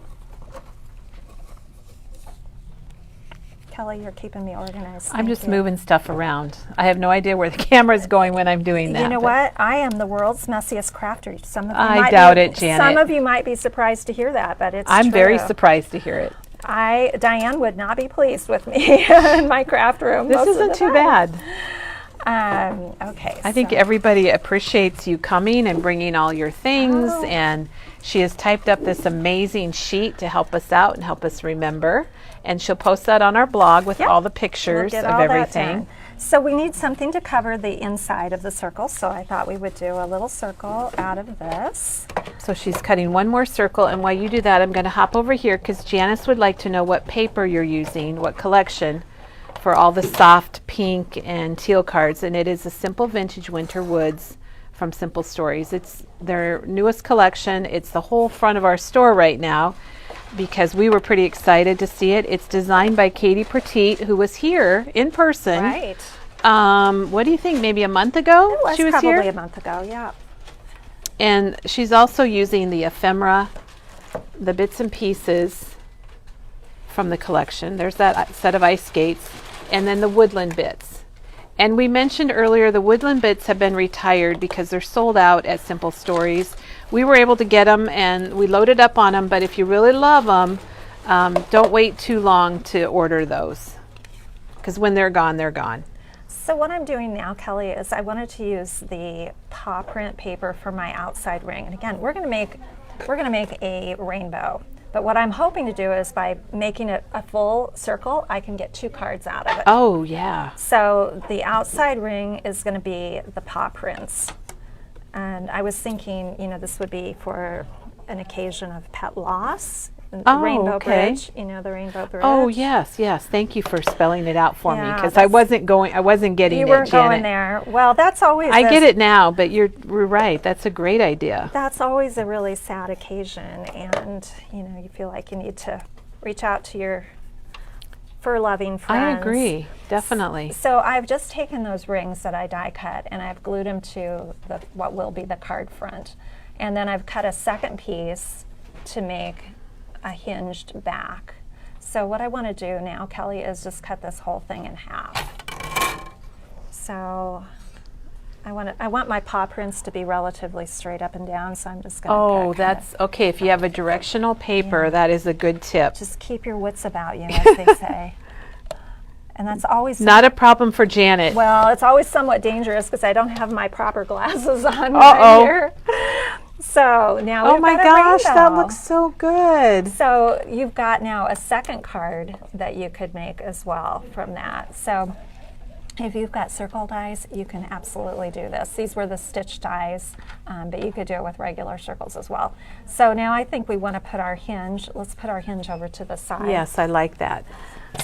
Kelly, you're keeping me organized. I'm Thank just you. moving stuff around. I have no idea where the camera's going when I'm doing that. You know but what? I am the world's messiest crafter. Some of you I might doubt be, it, Janet. Some of you might be surprised to hear that, but it's I'm very true. surprised to hear it. Diane would not be pleased with me in my craft room. This most of isn't the too time. bad. Okay. I think so- everybody appreciates you coming and bringing all your things, Oh. and she has typed up this amazing sheet to help us out and help us remember, and she'll post that on our blog with Yep. all the We'll pictures get of all that everything. done. So we need something to cover the inside of the circle, so I thought we would do a little circle out of this. So she's cutting one more circle, and while you do that, I'm going to hop over here because Janice would like to know what paper you're using, what collection, for all the soft pink and teal cards, and it is a Simple Vintage Winter Woods from Simple Stories. It's their newest collection. It's the whole front of our store right now because we were pretty excited to see it. It's designed by Katie Petit, who was here in person. Right. What do you think? Maybe a month ago It was she was probably here? a month ago, yeah. And she's also using the ephemera, the bits and pieces from the collection. There's that set of ice skates, and then the woodland bits. And we mentioned earlier the woodland bits have been retired because they're sold out at Simple Stories. We were able to get them and we loaded up on them, but if you really love them, don't wait too long to order those because when they're gone, they're gone. So what I'm doing now, Kelly, is I wanted to use the paw print paper for my outside ring. And again, we're going to make a rainbow. But what I'm hoping to do is by making it a full circle, I can get 2 cards out of it. Oh, yeah. So the outside ring is going to be the paw prints. And I was thinking, this would be for an occasion of pet loss. The Oh, Rainbow okay. Bridge, the Rainbow Bridge. Oh, yes. Thank you for spelling it out for me Yeah, because I wasn't getting You it, weren't Janet. going there. Well, that's always I get it now, but you're right. That's a great idea. That's always a really sad occasion, and you feel like you need to reach out to your fur-loving I friends. agree, definitely. So I've just taken those rings that I die cut, and I've glued them to what will be the card front, and then I've cut a second piece to make a hinged back. So what I want to do now, Kelly, is just cut this whole thing in half. So I want my paw prints to be relatively straight up and down, so I'm just going to Oh, that's okay. If you have a directional paper, that is a good tip. just keep your wits about you, as they say. And that's always Not a problem for Janet. well, it's always somewhat dangerous because I don't have my proper glasses on Uh-oh. right here. So now Oh we've my got a gosh, that rainbow. looks so good. So you've got now a second card that you could make as well from that. So if you've got circle dies, you can absolutely do this. These were the stitch dies, but you could do it with regular circles as well. So now I think we want to put our hinge. Let's put our hinge over to the side. Yes, I like that.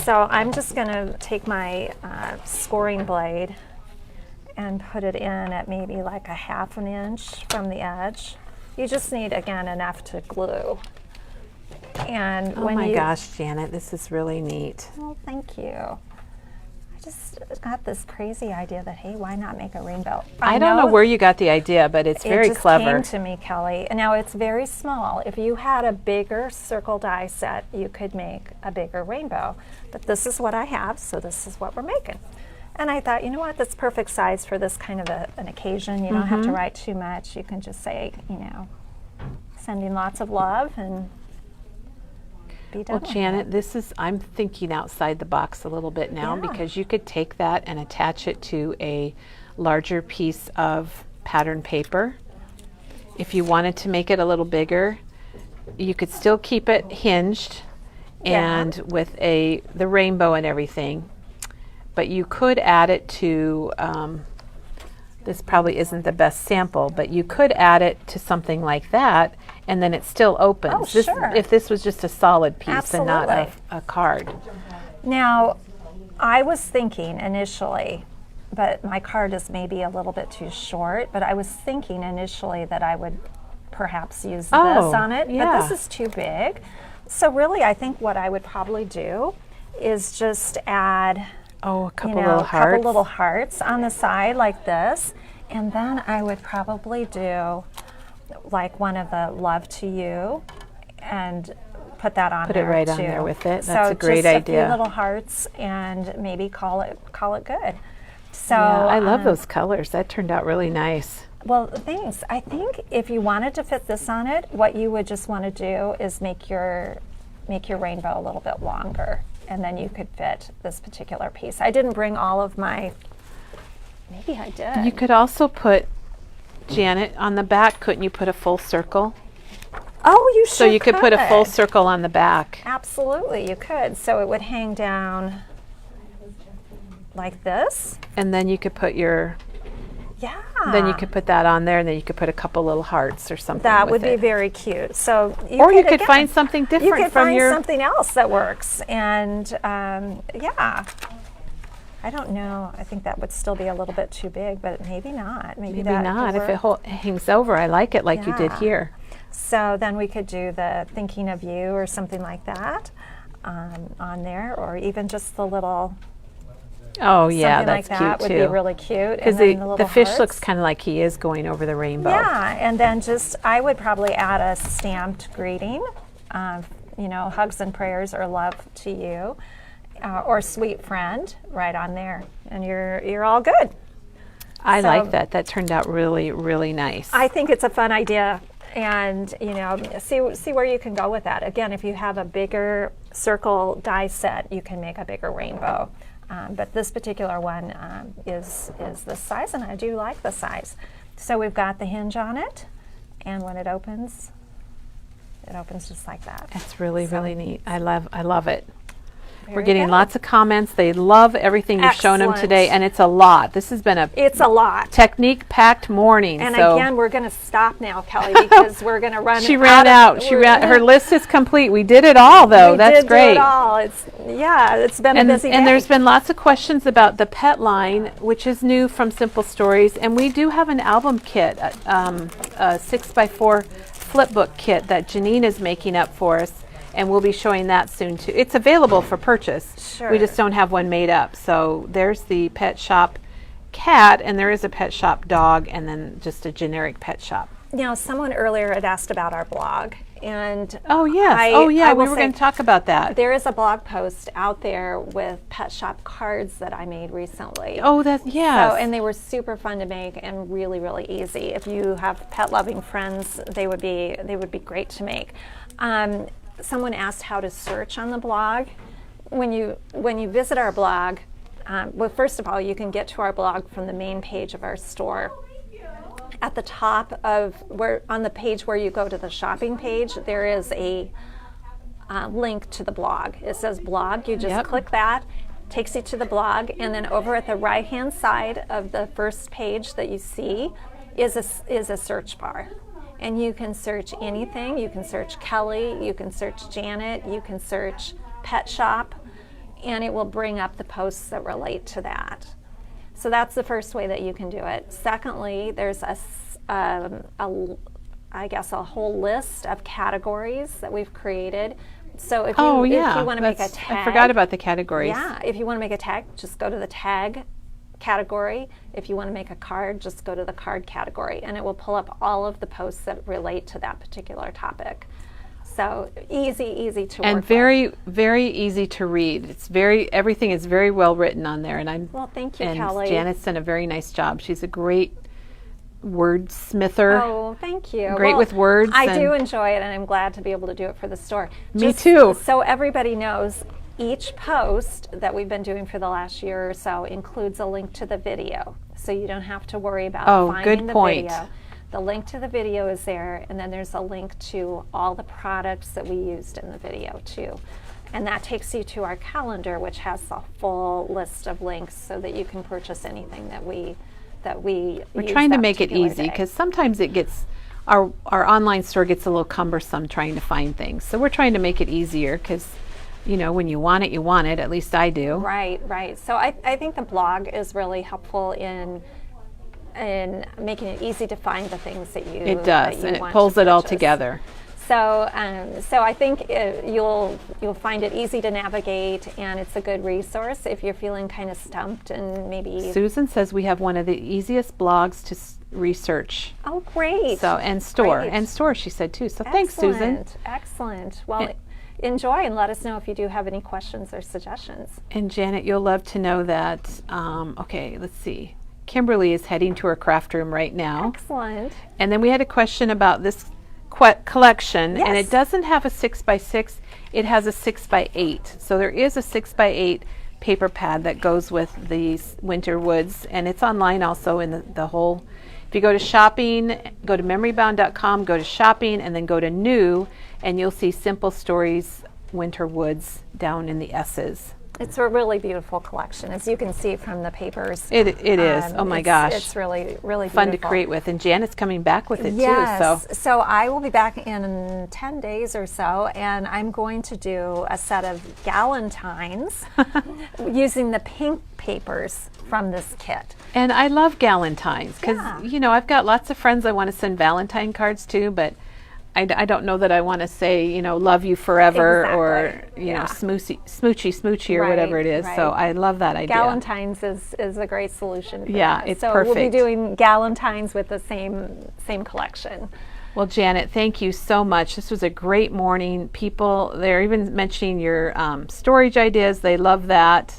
So I'm just going to take my scoring blade and put it in at maybe like a 1/2 inch from the edge. You just need, again, enough to glue. And Oh my gosh, Janet, this is really neat. Well, thank you. I just got this crazy idea that, hey, why not make a rainbow? I don't know where you got the idea, but it's very it just clever. came to me, Kelly. And now it's very small. If you had a bigger circle die set, you could make a bigger rainbow. But this is what I have, so this is what we're making. And I thought, you know what, that's perfect size for this kind of an occasion. You don't have to write too much. You can just say, you know, sending lots of love and be done Well, with Janet, it. I'm thinking outside the box a little bit now Yeah. because you could take that and attach it to a larger piece of pattern paper. If you wanted to make it a little bigger, you could still keep it hinged Yeah. and with the rainbow and everything. But you could add it to, this probably isn't the best sample, but you could add it to something like that and then it still opens. Oh, sure. If this was just a solid piece and not Absolutely. a card. Now, I was thinking initially, but my card is maybe a little bit too short, but I was thinking initially that I would perhaps use Oh, this on it, yeah. but this is too big. So really, I think what I would probably do is just add, Oh, a couple you know, little a hearts. couple little hearts on the side like this, and then I would probably do like one of the love to you and put that on Put it there right too. on there with it. So That's a great just idea. a few little hearts and maybe call it good. So Yeah, I love those colors. That turned out really nice. Well, thanks. I think if you wanted to fit this on it, what you would just want to do is make your rainbow a little bit longer, and then you could fit this particular piece. I didn't bring all of my. Maybe I did. You could also put, Janet, on the back, couldn't you put a full circle? Oh, you should. So you could put a full circle on the back. Absolutely, you could. So it would hang down like this. And then you could put Yeah. then you could put that on there and then you could put a couple little hearts or something That with would be it. very cute. So Or you could again, find something different you could from find your something else that works, and yeah. I don't know. I think that would still be a little bit too big, but maybe not. Maybe maybe that not. could If it work. hangs over, I like it like you did Yeah. here. So then we could do the thinking of you or something like that on there, or even just the little Oh yeah, something like that's that cute would too. be really cute. Because And then the little fish hearts. looks kind of like he is going over the rainbow. Yeah, and then I would probably add a stamped greeting, you know, hugs and prayers or love to you, or sweet friend right on there, and you're all good. I So- like that. That turned out really, really nice. I think it's a fun idea, and you know, see where you can go with that. Again, if you have a bigger circle die set, you can make a bigger rainbow. But this particular one is this size, and I do like the size. So we've got the hinge on it, and when it opens just like that. It's really, really neat. I love it. We're Very getting good. lots of comments. They love everything you've shown them Excellent. today, and it's a lot. This has been a It's a lot. technique-packed morning. And so again, we're going to stop now, Kelly, because we're going to run. she ran out. Her list is complete. We did it all, though. We That's did great. do it all. It's been a busy day. And there's been lots of questions about the pet line, which is new from Simple Stories. And we do have an album kit, a 6x4 flip book kit that Janine is making up for us. And we'll be showing that soon too. It's available for purchase. Sure. We just don't have one made up. So there's the pet shop cat, and there is a pet shop dog, and then just a generic pet shop. Now, someone earlier had asked about our blog, and Oh yes. I We will were say going to talk about that. there is a blog post out there with pet shop cards that I made recently. Oh, that's yes. So, and they were super fun to make and really, really easy. If you have pet-loving friends, they would be great to make. Someone asked how to search on the blog. when you visit our blog, well, first of all, you can get to our blog from the main page of our store. At the top of on the page where you go to the shopping page, there is a link to the blog. It says blog. You just click that, takes you to the blog, and then over at the right-hand side of the first page that you see is a search bar. And you can search anything. You can search Kelly, you can search Janet, you can search Pet Shop, and it will bring up the posts that relate to that. So that's the first way that you can do it. Secondly, there's I guess a whole list of categories that we've created. So if you want to make a tag, I forgot about the categories. Yeah, if you want to make a tag, just go to the tag category. If you want to make a card, just go to the card category, and it will pull up all of the posts that relate to that particular topic. So easy to work and very, very easy to read. It's everything is very well written on there, and well, thank you, and Kelly. Janet's done a very nice job. She's a great wordsmither. Oh, thank you. Great with words. I do enjoy it, and I'm glad to be able to do it for the store. Me too. So everybody knows, each post that we've been doing for the last year or so includes a link to the video, so you don't have to worry about finding good point. the video. The link to the video is there, and then there's a link to all the products that we used in the video too. And that takes you to our calendar, which has a full list of links so that you can purchase anything that we We're use trying to that make it particular easy, day. because sometimes it gets our online store gets a little cumbersome trying to find things. So we're trying to make it easier, because when you want it, at least I do. Right. So I think the blog is really helpful in making it easy to find the things that you It does, that you and it want pulls to it all purchase. together. So I think you'll find it easy to navigate, and it's a good resource if you're feeling kind of stumped and maybe. Susan says we have one of the easiest blogs to research. Oh, great! So and store Great. she said too. So thanks, Susan. Excellent. Well, enjoy, and let us know if you do have any questions or suggestions. And Janet, you'll love to know that. Okay, let's see. Kimberly is heading to her craft room right now. Excellent. And then we had a question about this collection, and Yes. it doesn't have a 6x6, it has a 6x8. So there is a 6x8 paper pad that goes with these Winter Woods, and it's online also in the whole. If you go to shopping, go to memorybound.com, go to shopping, and then go to new, and you'll see Simple Stories Winter Woods down in the S's. It's a really beautiful collection, as you can see from the papers. It is. Oh my gosh. It's really, really Fun to beautiful. create with, and Janet's coming back with it Yes. too. So I will be back in 10 days or so, and I'm going to do a set of galantines using the pink papers from this kit. And I love galantines, because Yeah. I've got lots of friends I want to send Valentine cards to, but I don't know that I want to say love you forever or Exactly. Yeah. smoochy or whatever it is. So Right. I love that idea. Galantines is a great solution for Yeah, that. it's so we'll be perfect. doing galantines with the same collection. Well, Janet, thank you so much. This was a great morning. People, they're even mentioning your storage ideas. They love that.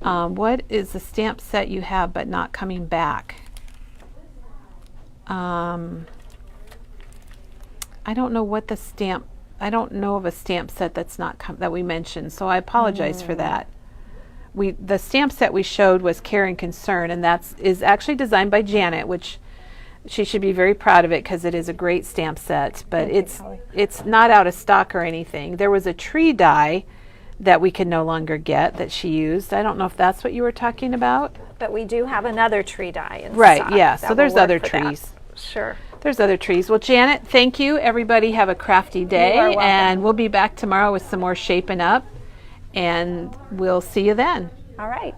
What is the stamp set you have but not coming back? I don't know what I don't know of a stamp set that's not that we mentioned, so I apologize for that. The stamp set we showed was Care and Concern, and is actually designed by Janet, which she should be very proud of it, because it is a great stamp set, but Thank you, it's Kelly. not out of stock or anything. There was a tree die that we can no longer get that she used. I don't know if that's what you were talking about. But we do have another tree die in Right, stock yeah, that so will there's work other for that. trees. Sure. There's other trees. Well, Janet, thank you. Everybody have a crafty day, are welcome. and we'll be back tomorrow with some more shaping up, and we'll see you then. All right.